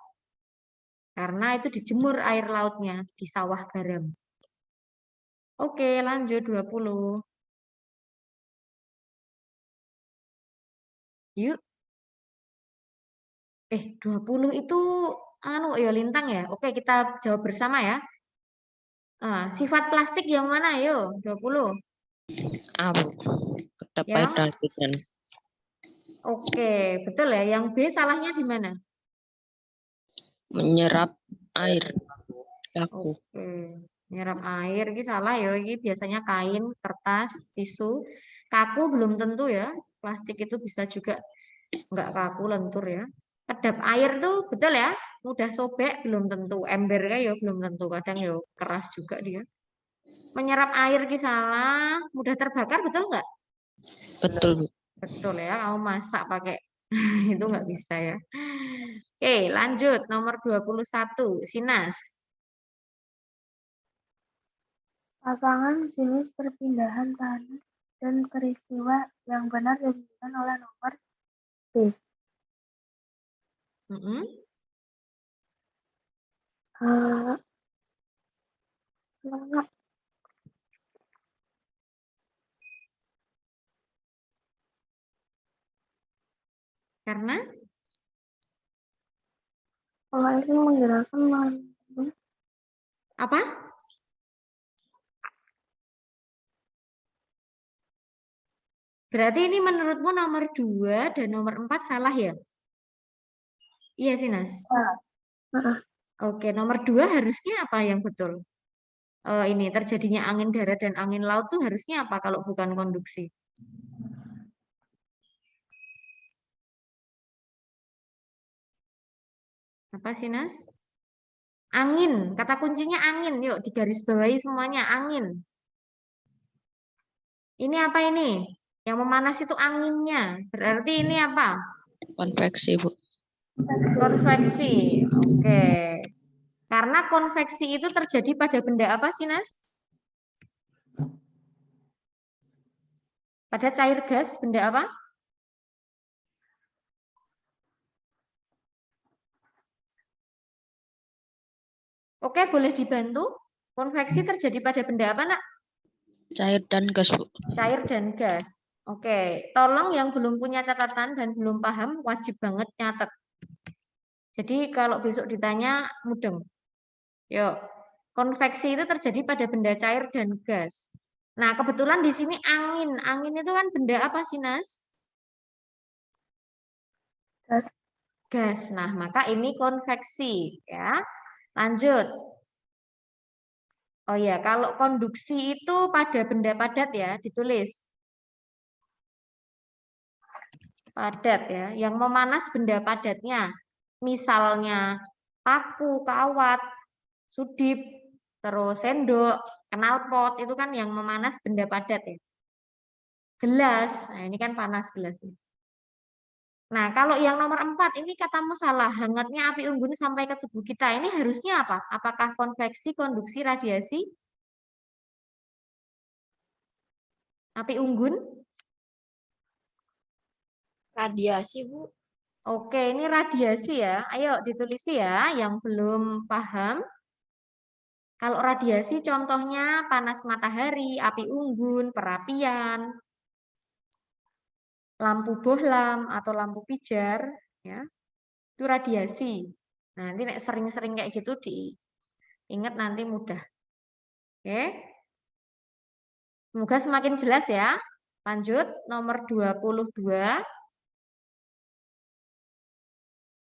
Karena itu dijemur air lautnya di sawah garam. Oke, lanjut 20. Yuk. 20 itu ya lintang ya. Oke, kita jawab bersama ya. Sifat plastik yang mana? Ayo, 20. A, Bu. Dapat Yang perhatikan. Oke, betul ya. Yang B salahnya di mana? Menyerap air. Kaku. Oke, menyerap air ini salah ya. Ini biasanya kain, kertas, tisu. Kaku belum tentu ya. Plastik itu bisa juga nggak kaku, lentur ya. Kedap air tuh betul ya. Mudah sobek belum tentu. Embernya ya belum tentu. Kadang ya keras juga dia. Menyerap air ini salah. Mudah terbakar betul nggak? Betul, Bu. Betul ya. Kamu masak pakai itu nggak bisa ya. Oke, lanjut nomor 21. Sinas. Pasangan jenis perpindahan tanah dan peristiwa yang benar ditunjukkan oleh nomor B. Karena? Kalau itu menjelaskan Apa? Berarti ini menurutmu nomor 2 dan nomor 4 salah ya? Iya sih, Nas? Oke, nomor 2 harusnya apa yang betul? Ini terjadinya angin darat dan angin laut tuh harusnya apa kalau bukan konduksi? Apa sih, Nas? Angin, kata kuncinya angin. Yuk, digarisbawahi semuanya, angin. Ini apa ini? Yang memanas itu anginnya. Berarti ini apa? Konveksi, Bu. Konveksi. Oke. Karena konveksi itu terjadi pada benda apa sih, Nas? Pada cair gas, benda apa? Oke, boleh dibantu. Konveksi terjadi pada benda apa, Nak? Cair dan gas, Bu. Cair dan gas. Oke, tolong yang belum punya catatan dan belum paham, wajib banget nyatet. Jadi kalau besok ditanya, mudeng. Yuk, konveksi itu terjadi pada benda cair dan gas. Nah, kebetulan di sini angin. Angin itu kan benda apa sih, Nas? Gas. Gas. Nah, maka ini konveksi, ya. Lanjut. Oh ya, kalau konduksi itu pada benda padat ya, ditulis. Padat ya, yang memanas benda padatnya. Misalnya paku, kawat, sudip, terus sendok, knalpot, itu kan yang memanas benda padat ya. Gelas, nah ini kan panas gelasnya. Nah, kalau yang nomor 4, ini katamu salah. Hangatnya api unggun sampai ke tubuh kita. Ini harusnya apa? Apakah konveksi, konduksi, radiasi? Api unggun? Radiasi, Bu. Oke, ini radiasi ya. Ayo ditulisi ya, yang belum paham. Kalau radiasi contohnya panas matahari, api unggun, perapian, lampu bohlam atau lampu pijar, ya. Itu radiasi. Nah, nanti sering-sering kayak gitu diingat nanti mudah. Oke. Semoga semakin jelas ya. Lanjut, nomor 22.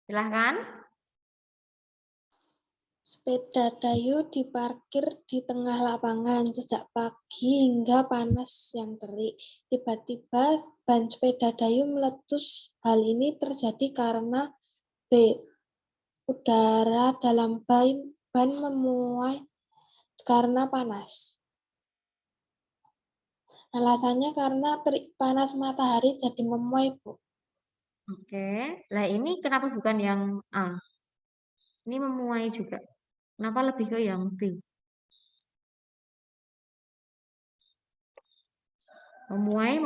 Silahkan. Sepeda Dayu diparkir di tengah lapangan sejak pagi hingga panas yang terik. Tiba-tiba ban sepeda Dayu meletus. Hal ini terjadi karena B. Udara dalam ban memuai karena panas. Alasannya karena terik panas matahari jadi memuai, Bu. Oke. Lah ini kenapa bukan yang A? Ini memuai juga. Kenapa lebih ke yang B? Memuai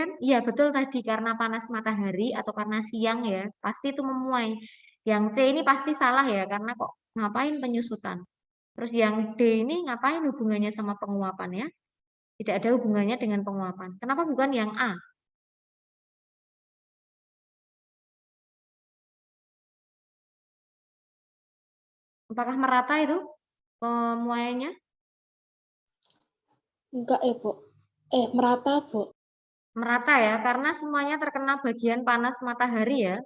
kan? Iya betul tadi karena panas matahari atau karena siang ya, pasti itu memuai. Yang C ini pasti salah ya, karena kok ngapain penyusutan. Terus yang D ini ngapain hubungannya sama penguapan ya? Tidak ada hubungannya dengan penguapan. Kenapa bukan yang A? Apakah merata itu pemuaiannya? Enggak ya, Bu. Merata, Bu. Merata ya, karena semuanya terkena bagian panas matahari ya.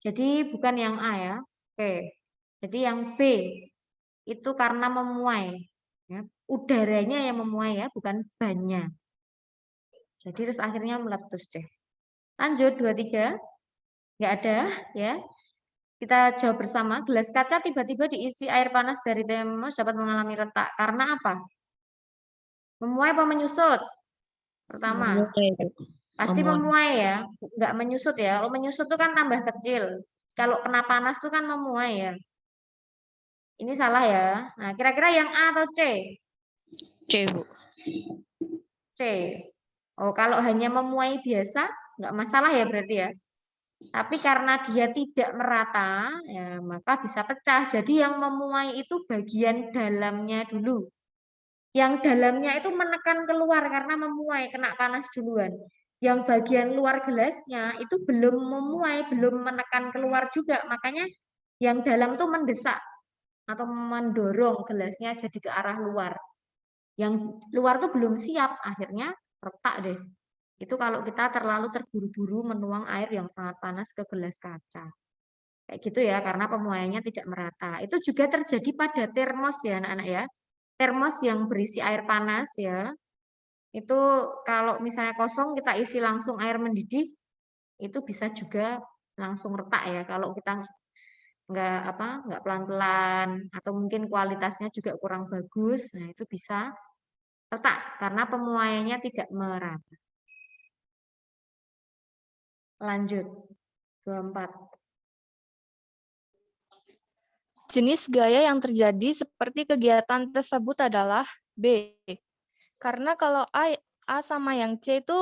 Jadi bukan yang A ya. Oke. Jadi yang B itu karena memuai. Ya. Udaranya yang memuai ya, bukan bannya. Jadi terus akhirnya meletus deh. Lanjut 23. Nggak ada ya. Kita jawab bersama. Gelas kaca tiba-tiba diisi air panas dari termos dapat mengalami retak. Karena apa? Memuai apa menyusut? Pertama. Pasti memuai ya. Nggak menyusut ya. Kalau menyusut itu kan tambah kecil. Kalau kena panas itu kan memuai ya. Ini salah ya. Nah, kira-kira yang A atau C? C, Bu. C. Oh, kalau hanya memuai biasa, nggak masalah ya berarti ya. Tapi karena dia tidak merata, ya, maka bisa pecah. Jadi yang memuai itu bagian dalamnya dulu. Yang dalamnya itu menekan keluar karena memuai, kena panas duluan. Yang bagian luar gelasnya itu belum memuai, belum menekan keluar juga. Makanya yang dalam tuh mendesak atau mendorong gelasnya jadi ke arah luar. Yang luar tuh belum siap, akhirnya retak deh. Itu kalau kita terlalu terburu-buru menuang air yang sangat panas ke gelas kaca. Kayak gitu ya, karena pemuaiannya tidak merata. Itu juga terjadi pada termos ya anak-anak ya. Termos yang berisi air panas ya. Itu kalau misalnya kosong kita isi langsung air mendidih, itu bisa juga langsung retak ya. Kalau kita nggak pelan-pelan atau mungkin kualitasnya juga kurang bagus, nah itu bisa retak karena pemuaiannya tidak merata. Lanjut, 24. Jenis gaya yang terjadi seperti kegiatan tersebut adalah B. Karena kalau A sama yang C itu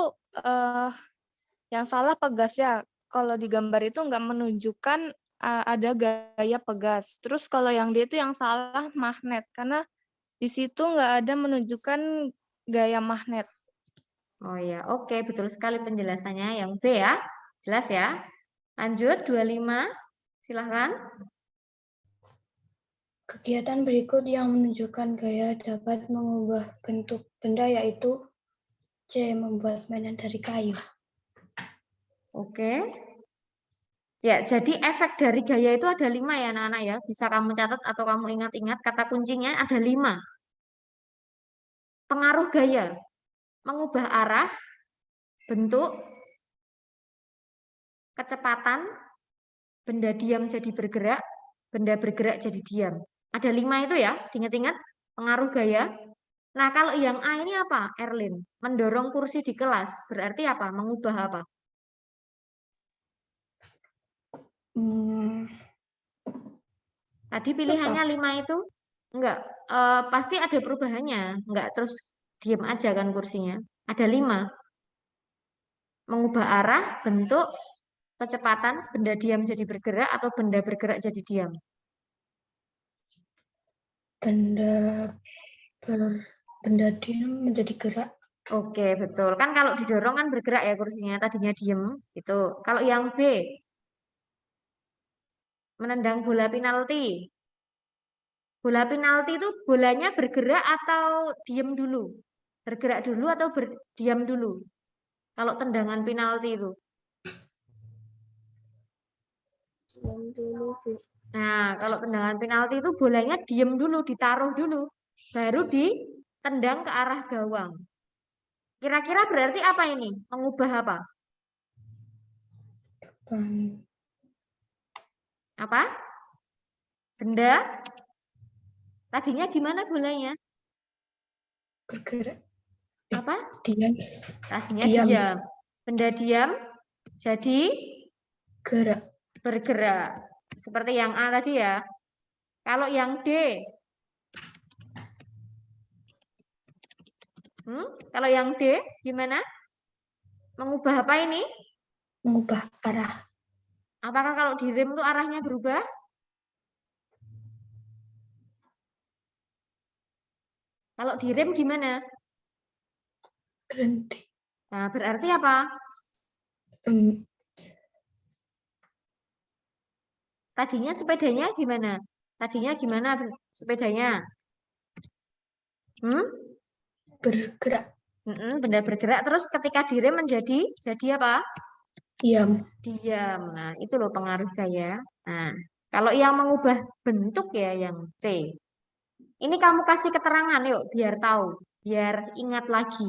yang salah pegas ya. Kalau di gambar itu nggak menunjukkan ada gaya pegas. Terus kalau yang D itu yang salah magnet. Karena di situ nggak ada menunjukkan gaya magnet. Oh ya, oke, betul sekali penjelasannya. Yang B ya, jelas ya. Lanjut, 25, silahkan. Kegiatan berikut yang menunjukkan gaya dapat mengubah bentuk benda yaitu C. Membuat mainan dari kayu. Oke. Ya, jadi efek dari gaya itu ada 5 ya anak-anak ya. Bisa kamu catat atau kamu ingat-ingat, kata kuncinya ada 5. Pengaruh gaya, mengubah arah, bentuk, kecepatan, benda diam jadi bergerak, benda bergerak jadi diam. Ada 5 itu ya, diingat-ingat, pengaruh gaya. Nah, kalau yang A ini apa, Erlin? Mendorong kursi di kelas, berarti apa? Mengubah apa? Tadi pilihannya 5 itu? Enggak, pasti ada perubahannya. Enggak terus diam aja kan kursinya. Ada 5. Mengubah arah, bentuk, kecepatan, benda diam jadi bergerak, atau benda bergerak jadi diam. Benda diam menjadi gerak. Oke, betul. Kan kalau didorong kan bergerak ya kursinya, tadinya diem. Gitu. Kalau yang B, menendang bola penalti. Bola penalti itu bolanya bergerak atau diem dulu? Bergerak dulu atau diam dulu? Kalau tendangan penalti itu. Diam dulu, Bu. Nah, kalau tendangan penalti itu bolanya diem dulu, ditaruh dulu. Baru ditendang ke arah gawang. Kira-kira berarti apa ini? Mengubah apa? Apa? Benda? Tadinya gimana bolanya? Bergerak. Apa? Diam. Tadinya Diam. diam. Benda diam jadi Gerak. bergerak. Seperti yang A tadi ya. Kalau yang D. Kalau yang D gimana? Mengubah apa ini? Mengubah arah. Apakah kalau direm itu arahnya berubah? Kalau direm gimana? Berhenti. Nah, berarti apa? Tadinya sepedanya gimana? Tadinya gimana sepedanya? Bergerak. Benda bergerak, terus ketika direm jadi apa? Diam. Diam. Nah, itu loh pengaruh gaya. Nah, kalau yang mengubah bentuk ya yang C. Ini kamu kasih keterangan yuk, biar tahu, biar ingat lagi.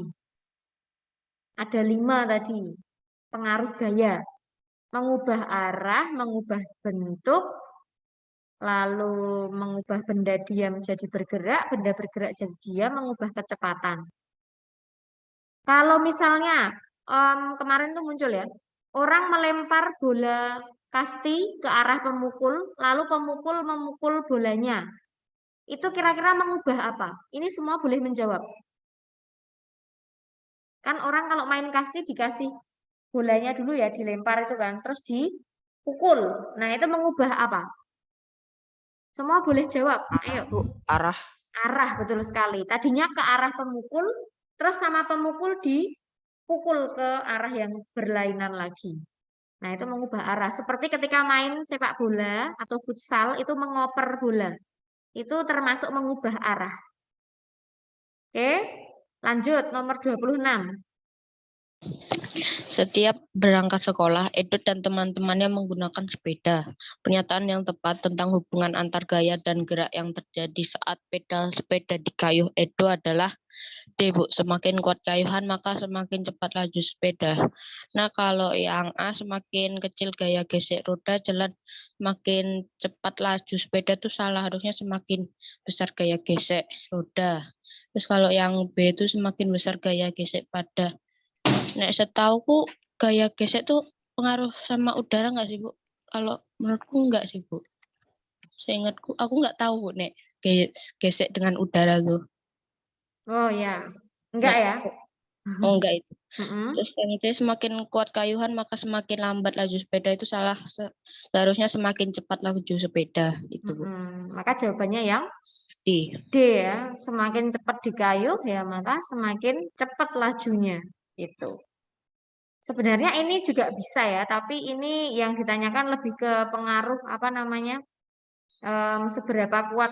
Ada 5 tadi. Pengaruh gaya. Mengubah arah, mengubah bentuk, lalu mengubah benda diam jadi bergerak, benda bergerak jadi diam, mengubah kecepatan. Kalau misalnya kemarin tuh muncul ya, orang melempar bola kasti ke arah pemukul, lalu pemukul memukul bolanya. Itu kira-kira mengubah apa? Ini semua boleh menjawab. Kan orang kalau main kasti dikasih bolanya dulu ya, dilempar itu kan, terus dipukul. Nah, itu mengubah apa? Semua boleh jawab. Ayo. Arah. Arah, betul sekali. Tadinya ke arah pemukul, terus sama pemukul dipukul ke arah yang berlainan lagi. Nah, itu mengubah arah. Seperti ketika main sepak bola atau futsal, itu mengoper bola. Itu termasuk mengubah arah. Oke, lanjut nomor 26. Setiap berangkat sekolah, Edo dan teman-temannya menggunakan sepeda. Pernyataan yang tepat tentang hubungan antar gaya dan gerak yang terjadi saat pedal sepeda dikayuh Edo adalah D, Bu. Semakin kuat kayuhan, maka semakin cepat laju sepeda. Nah, kalau yang A, semakin kecil gaya gesek roda, jalan semakin cepat laju sepeda itu salah. Harusnya semakin besar gaya gesek roda. Terus kalau yang B itu semakin besar gaya gesek pada. Nek setauku gaya gesek tuh pengaruh sama udara nggak sih, Bu? Kalau menurutku nggak sih, Bu. Seingatku, aku nggak tahu, Nek. Gesek dengan udara tuh. Oh ya, enggak Nek, ya? oh enggak itu. Mm-mm. Terus yang C, semakin kuat kayuhan maka semakin lambat laju sepeda, itu salah. Seharusnya semakin cepat laju sepeda itu, Bu. Mm-mm. Maka jawabannya yang D. D ya, semakin cepat dikayuh ya maka semakin cepat lajunya itu. Sebenarnya ini juga bisa ya, tapi ini yang ditanyakan lebih ke pengaruh apa namanya, seberapa kuat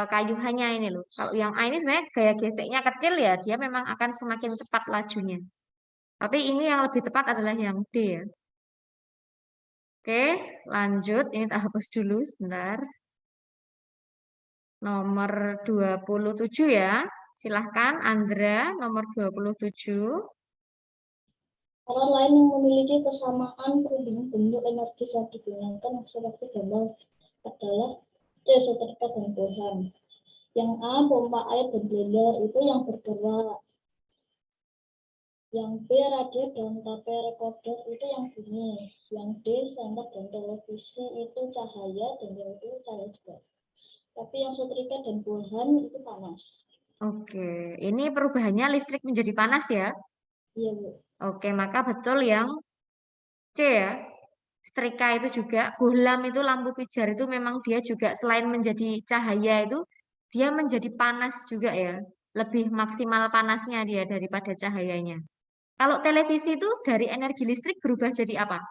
kayuhannya ini loh. Kalau yang A ini sebenarnya gaya geseknya kecil ya, dia memang akan semakin cepat lajunya. Tapi ini yang lebih tepat adalah yang D ya. Oke, lanjut. Ini tak hapus dulu sebentar. Nomor 27 ya. Silahkan Andra, nomor 27. Alat lain yang memiliki kesamaan perhubungan bentuk energi saat digunakan seperti gambar adalah C. Setrika dan bohlam. Yang A. Pompa air dan blender itu yang bergerak. Yang B. Radio dan tape recorder itu yang bunyi. Yang D. Senter dan televisi itu cahaya, dan yang itu cahaya juga. Tapi yang setrika dan bohlam itu panas. Oke, ini perubahannya listrik menjadi panas ya. Iya, Bu. Oke, maka betul yang C ya. Setrika itu juga, bohlam itu lampu pijar itu memang dia juga selain menjadi cahaya itu, dia menjadi panas juga ya. Lebih maksimal panasnya dia daripada cahayanya. Kalau televisi itu dari energi listrik berubah jadi apa?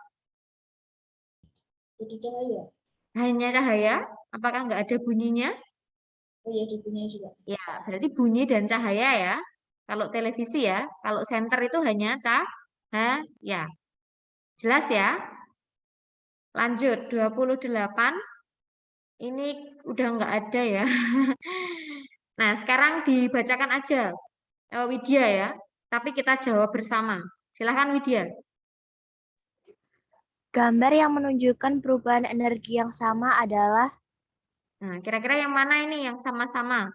Jadi cahaya. Hanya cahaya? Apakah nggak ada bunyinya? Oh iya, ada bunyinya juga. Ya, berarti bunyi dan cahaya ya. Kalau televisi ya, kalau senter itu hanya cahaya. Jelas ya? Lanjut, 28. Ini udah nggak ada ya. Nah, sekarang dibacakan aja Widya ya. Tapi kita jawab bersama. Silahkan Widya. Gambar yang menunjukkan perubahan energi yang sama adalah Nah, kira-kira yang mana ini yang sama-sama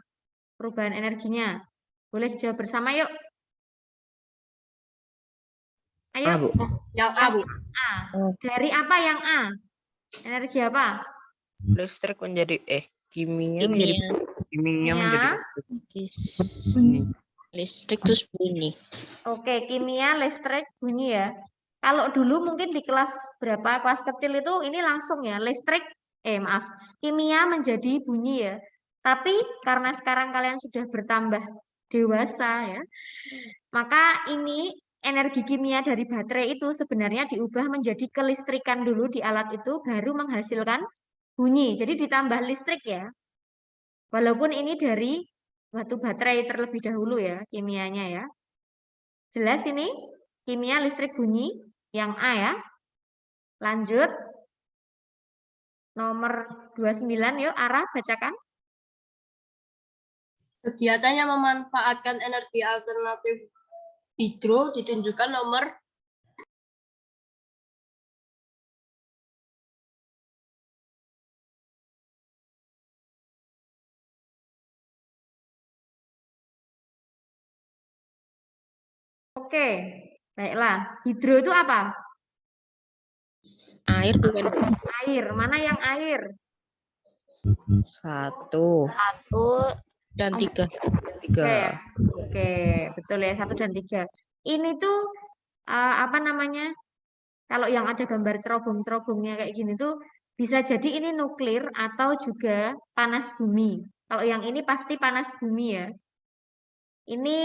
perubahan energinya? Boleh dijawab bersama yuk. Ayo. A, Bu. Yang A, Bu. A. Dari apa yang A? Energi apa? Listrik menjadi kimia menjadi Kimia menjadi Listrik terus bunyi. Oke, kimia, listrik, bunyi ya. Kalau dulu mungkin di kelas berapa, kelas kecil itu ini langsung ya, listrik, maaf, kimia menjadi bunyi ya. Tapi karena sekarang kalian sudah bertambah dewasa ya, maka ini energi kimia dari baterai itu sebenarnya diubah menjadi kelistrikan dulu di alat itu, baru menghasilkan bunyi. Jadi ditambah listrik ya. Walaupun ini dari batu baterai terlebih dahulu ya, kimianya ya. Jelas ini? Kimia, listrik, bunyi. Yang A ya. Lanjut. Nomor 29 yuk, Arah bacakan. Kegiatan yang memanfaatkan energi alternatif hidro ditunjukkan nomor Oke, baiklah. Hidro itu apa? Air bukan? Air. Mana yang air? 1 dan 3. Oke, oke, betul ya, 1 dan 3. Ini tuh apa namanya? Kalau yang ada gambar cerobong-cerobongnya kayak gini tuh bisa jadi ini nuklir atau juga panas bumi. Kalau yang ini pasti panas bumi ya. Ini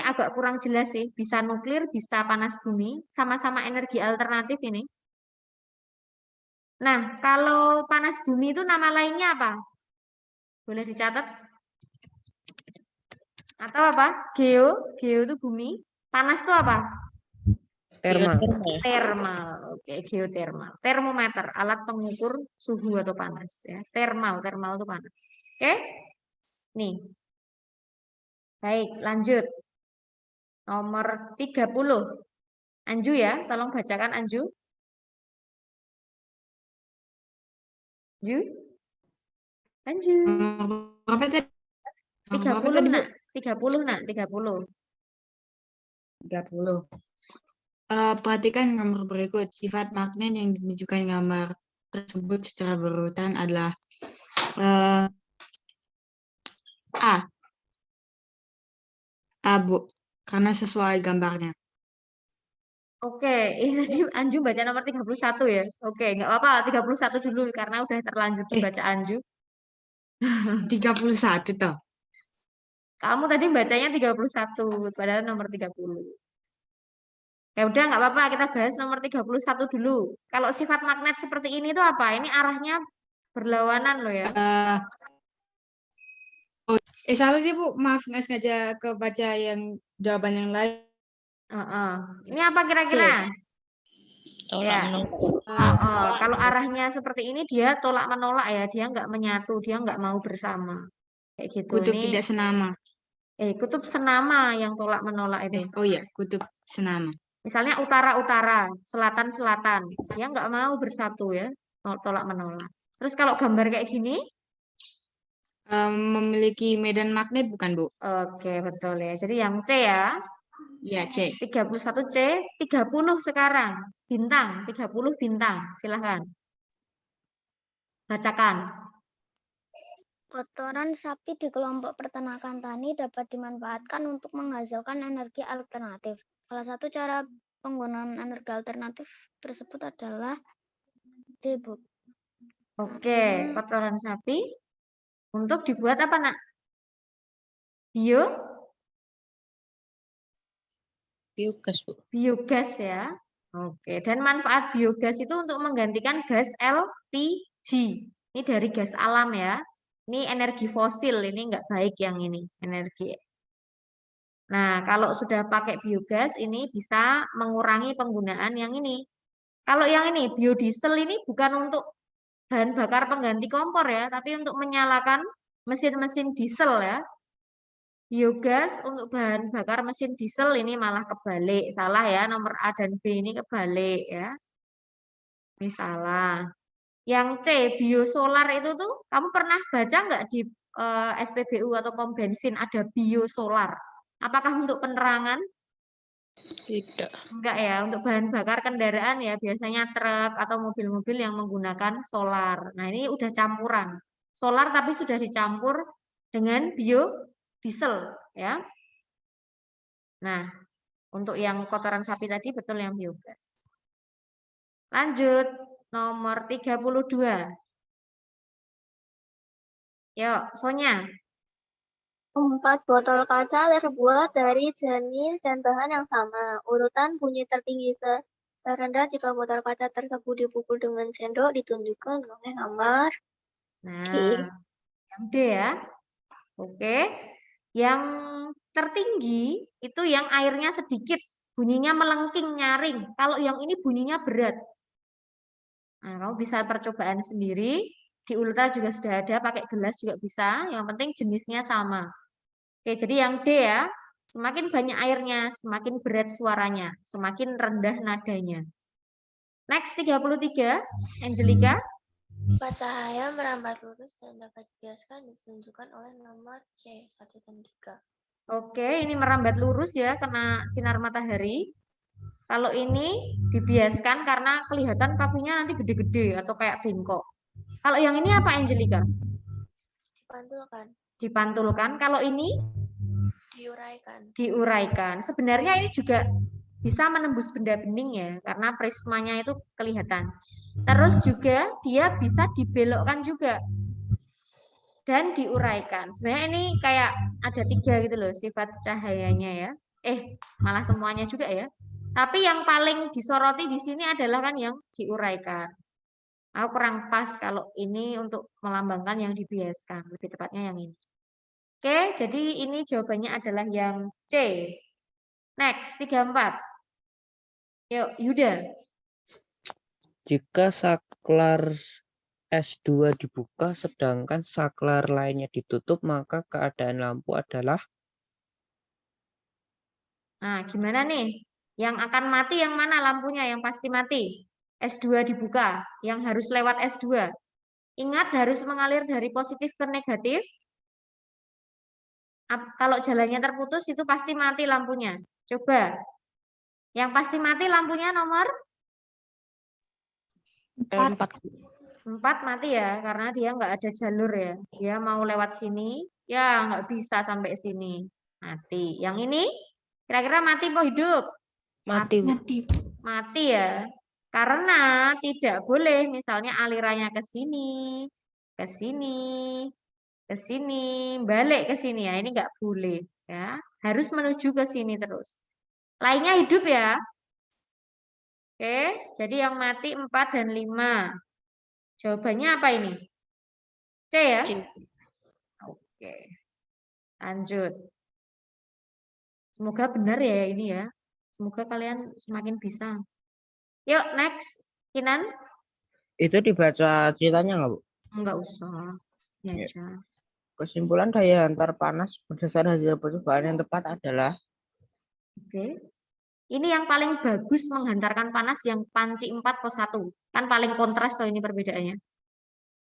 agak kurang jelas sih, bisa nuklir, bisa panas bumi, sama-sama energi alternatif ini. Nah, kalau panas bumi itu nama lainnya apa? Boleh dicatat? Atau apa? Geo itu bumi. Panas itu apa? Thermal. Thermal. Oke, geothermal. Termometer, alat pengukur suhu atau panas ya. Thermal itu panas. Oke? Nih. Baik, lanjut. Nomor 30. Anju ya, tolong bacakan Anju. Anju. Berapa tadi? 30 nak, 30. Perhatikan gambar berikut. Sifat magnet yang ditunjukkan gambar tersebut secara berurutan adalah Eh, A. A, Bu. Karena sesuai gambarnya. Oke, ini tadi Anju baca nomor 31 ya. Oke, nggak apa-apa, 31 dulu karena udah terlanjur dibaca Anju. 31 toh. Kamu tadi bacanya 31, padahal nomor 30. Ya udah nggak apa-apa, kita bahas nomor 31 dulu. Kalau sifat magnet seperti ini tuh apa? Ini arahnya berlawanan loh ya. Salah sih Bu, maaf nggak sengaja kebaca yang jawaban yang lain. Ini apa kira-kira? Tolak Ya. menolak. Kalau arahnya seperti ini dia tolak menolak ya, dia nggak menyatu, dia nggak mau bersama. Kayak gitu. Kutub Ini tidak senama. kutub senama yang tolak menolak itu. Oh iya, kutub senama. Misalnya utara-utara, selatan-selatan, dia nggak mau bersatu ya, tolak menolak. Terus kalau gambar kayak gini, memiliki medan magnet bukan Bu? Oke, betul ya. Jadi yang C ya. Iya, C. 31 C, 30 sekarang. Bintang, 30 bintang. Silahkan. Bacakan. Kotoran sapi di kelompok peternakan tani dapat dimanfaatkan untuk menghasilkan energi alternatif. Salah satu cara penggunaan energi alternatif tersebut adalah D, Bu. Oke, kotoran sapi untuk dibuat apa, Nak? Biogas, Bu. Biogas ya. Oke, dan manfaat biogas itu untuk menggantikan gas LPG. Ini dari gas alam ya. Ini energi fosil, ini nggak baik yang ini, energi. Nah, kalau sudah pakai biogas, ini bisa mengurangi penggunaan yang ini. Kalau yang ini, biodiesel ini bukan untuk bahan bakar pengganti kompor ya, tapi untuk menyalakan mesin-mesin diesel ya. Biogas untuk bahan bakar mesin diesel ini malah kebalik. Salah ya, nomor A dan B ini kebalik ya. Ini salah. Yang C, biosolar itu tuh, kamu pernah baca nggak di SPBU atau pom bensin ada biosolar? Apakah untuk penerangan? Tidak. Enggak ya, untuk bahan bakar kendaraan ya biasanya truk atau mobil-mobil yang menggunakan solar. Nah ini udah campuran. Solar tapi sudah dicampur dengan biodiesel ya. Nah, untuk yang kotoran sapi tadi betul yang biogas. Lanjut, nomor 32. Yuk, Sonya. 4 botol kaca terbuat dari jenis dan bahan yang sama. Urutan bunyi tertinggi ke terendah jika botol kaca tersebut dipukul dengan sendok ditunjukkan oleh nomor Nah, yang D ya. Oke. Yang tertinggi itu yang airnya sedikit, bunyinya melengking, nyaring. Kalau yang ini bunyinya berat. Nah, kamu bisa percobaan sendiri. Di Ultra juga sudah ada, pakai gelas juga bisa. Yang penting jenisnya sama. Oke, jadi yang D ya. Semakin banyak airnya, semakin berat suaranya, semakin rendah nadanya. Next, 33. Angelica. Cahaya merambat lurus dan dapat dibiaskan ditunjukkan oleh nomor C, 1 dan 3. Oke, ini merambat lurus ya, kena sinar matahari. Kalau ini dibiaskan karena kelihatan kakinya nanti gede-gede atau kayak bengkok. Kalau yang ini apa, Angelica? Dipantulkan. Dipantulkan. Kalau ini? Diuraikan. Diuraikan. Sebenarnya ini juga bisa menembus benda bening ya, karena prismanya itu kelihatan. Terus juga dia bisa dibelokkan juga dan diuraikan. Sebenarnya ini kayak ada 3 gitu loh sifat cahayanya ya. Malah semuanya juga ya. Tapi yang paling disoroti di sini adalah kan yang diuraikan. Aku kurang pas kalau ini untuk melambangkan yang dibiaskan. Lebih tepatnya yang ini. Oke, jadi ini jawabannya adalah yang C. Next, 34. Yuk, Yuda. Jika saklar S2 dibuka sedangkan saklar lainnya ditutup, maka keadaan lampu adalah? Nah, gimana nih? Yang akan mati yang mana lampunya yang pasti mati? S2 dibuka, yang harus lewat S2. Ingat harus mengalir dari positif ke negatif. Kalau jalannya terputus itu pasti mati lampunya. Coba. Yang pasti mati lampunya nomor 4. 4 mati ya, karena dia nggak ada jalur ya. Dia mau lewat sini, ya nggak bisa sampai sini. Mati. Yang ini kira-kira mati apa hidup? Mati, Bu. Mati ya. Karena tidak boleh misalnya alirannya ke sini, ke sini, ke sini, balik ke sini ya. Ini nggak boleh ya. Harus menuju ke sini terus. Lainnya hidup ya. Oke, jadi yang mati 4 dan 5. Jawabannya apa ini? C ya? C. Oke. Lanjut. Semoga benar ya ini ya. Semoga kalian semakin bisa. Yuk, next. Kinan? Itu dibaca ceritanya nggak, Bu? Enggak usah. Ini Ya. aja. Kesimpulan daya hantar panas berdasarkan hasil percobaan yang tepat adalah Oke. Ini yang paling bagus menghantarkan panas yang panci 4 pos 1. Kan paling kontras tuh ini perbedaannya.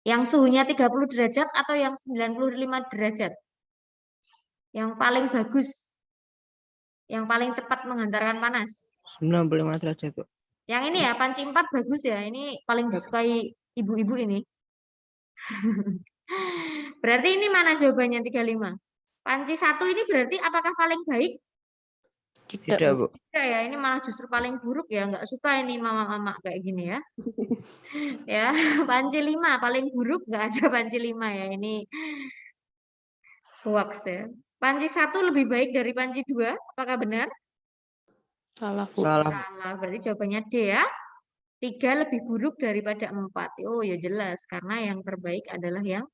Yang suhunya 30 derajat atau yang 95 derajat. Yang paling bagus. Yang paling cepat menghantarkan panas. 95 derajat, Bu. Yang ini ya, panci 4 bagus ya. Ini paling disukai ibu-ibu ini. Berarti ini mana jawabannya 35? Panci 1 ini berarti apakah paling baik? Tidak, Bu. Tidak ya, ini malah justru paling buruk ya. Nggak suka ini mama-mama kayak gini ya. Ya, panci 5 paling buruk, nggak ada panci 5 ya. Ini hoax ya. Panci 1 lebih baik dari panci 2, apakah benar? Salah, Bu. Salah, berarti jawabannya D ya. 3 lebih buruk daripada 4. Oh ya jelas, karena yang terbaik adalah yang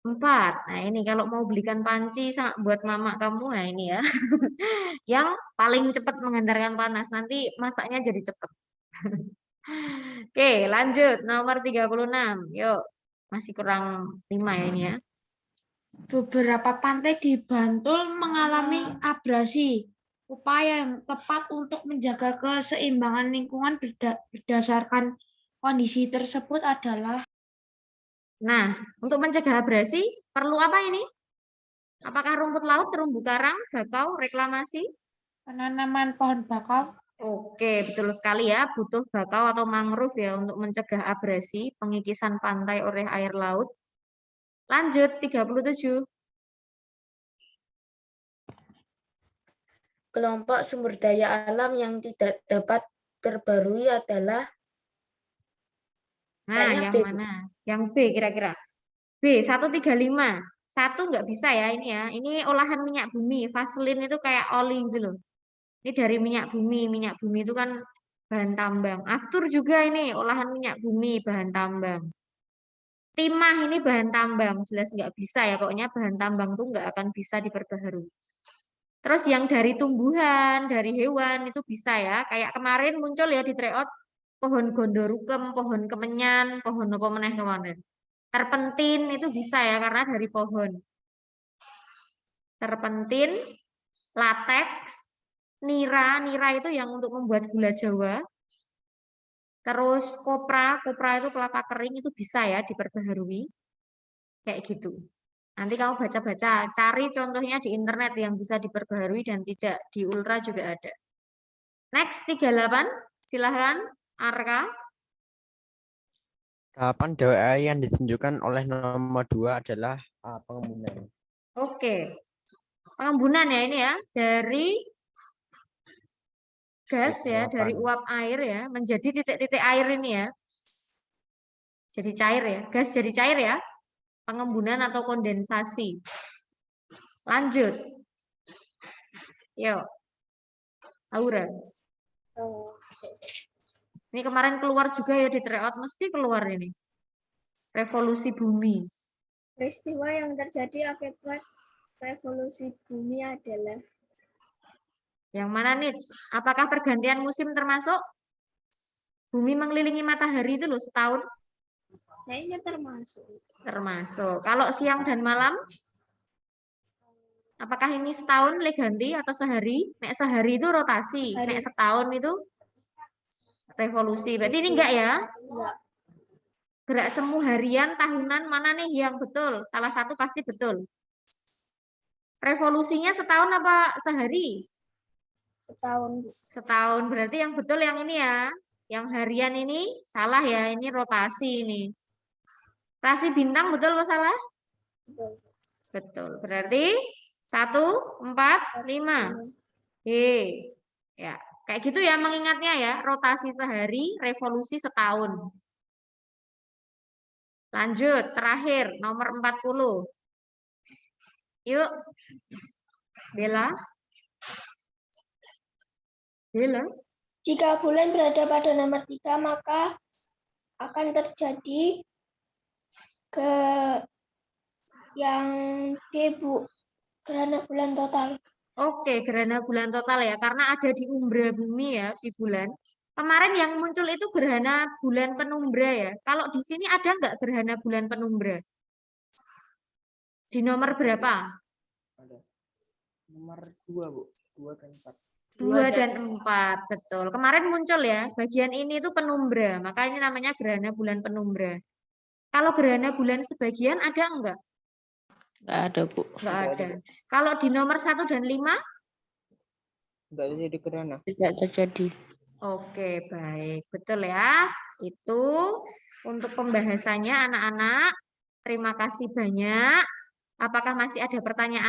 4. Nah ini kalau mau belikan panci buat mama kamu, nah ini ya. Yang paling cepat menghantarkan panas. Nanti masaknya jadi cepat. Oke, lanjut. Nomor 36. Yuk, masih kurang 5 ya ini ya. Beberapa pantai di Bantul mengalami abrasi. Upaya yang tepat untuk menjaga keseimbangan lingkungan berdasarkan kondisi tersebut adalah Nah, untuk mencegah abrasi, perlu apa ini? Apakah rumput laut, terumbu karang, bakau, reklamasi? penanaman pohon bakau. Oke, betul sekali ya. Butuh bakau atau mangrove ya untuk mencegah abrasi, pengikisan pantai oleh air laut. Lanjut, 37. Kelompok sumber daya alam yang tidak dapat terbarui adalah Nah, kayaknya yang B, Bu. mana? Yang B kira-kira. B, 135. 1 nggak bisa ya ini ya. Ini olahan minyak bumi. Vaselin itu kayak oli gitu loh. Ini dari minyak bumi. Minyak bumi itu kan bahan tambang. Aftur juga ini olahan minyak bumi, bahan tambang. Timah ini bahan tambang. Jelas nggak bisa ya. Pokoknya bahan tambang tuh nggak akan bisa diperbaharui. Terus yang dari tumbuhan, dari hewan itu bisa ya. Kayak kemarin muncul ya di tryout pohon gondorukem, pohon kemenyan, pohon apa meneh kemarin. Terpentin itu bisa ya karena dari pohon. Terpentin, lateks, nira, nira itu yang untuk membuat gula Jawa. Terus kopra, kopra itu kelapa kering itu bisa ya diperbaharui. Kayak gitu. Nanti kamu baca-baca, cari contohnya di internet yang bisa diperbaharui dan tidak di Ultra juga ada. Next, 38. Silahkan, Arka. Tahapan doa yang ditunjukkan oleh nomor 2 adalah pengembunan. Oke. Pengembunan ya ini ya. Dari gas ya, dari uap air ya, menjadi titik-titik air ini ya. Jadi cair ya. Gas jadi cair ya. Pengembunan atau kondensasi. Lanjut. Yuk. Aura. Ini kemarin keluar juga ya di tryout, mesti keluar ini. Revolusi bumi. Peristiwa yang terjadi akibat revolusi bumi adalah Yang mana nih? Apakah pergantian musim termasuk? Bumi mengelilingi matahari itu loh setahun? kayaknya termasuk. Termasuk. Kalau siang dan malam? Apakah ini setahun ganti atau sehari? Nek sehari itu rotasi, nek setahun itu revolusi. Berarti ini enggak ya? Enggak. Gerak semu harian, tahunan, mana nih yang betul? Salah satu pasti betul. Revolusinya setahun apa sehari? Setahun. Setahun. Berarti yang betul yang ini ya. Yang harian ini salah ya, ini rotasi ini. Rasi bintang betul apa salah? Betul. Berarti 1, 4, 5. Ya, kayak gitu ya mengingatnya ya, rotasi sehari, revolusi setahun. Lanjut, terakhir nomor 40. Yuk. Bella. Jika bulan berada pada nomor 3, maka akan terjadi ke yang D, Bu, gerhana bulan total. Oke, gerhana bulan total ya, karena ada di umbra bumi ya si bulan. Kemarin yang muncul itu gerhana bulan penumbra ya. Kalau di sini ada nggak gerhana bulan penumbra? Di nomor berapa? Ada. Nomor 2, Bu. 2 dan 4. 2 dan 4, betul. Kemarin muncul ya, bagian ini itu penumbra, maka ini namanya gerhana bulan penumbra. Kalau gerhana bulan sebagian ada enggak? Nggak ada, Bu. Enggak ada. Kalau di nomor 1 dan 5? Enggak jadi gerhana. Tidak terjadi. Oke, baik. Betul ya. Itu untuk pembahasannya anak-anak. Terima kasih banyak. Apakah masih ada pertanyaan?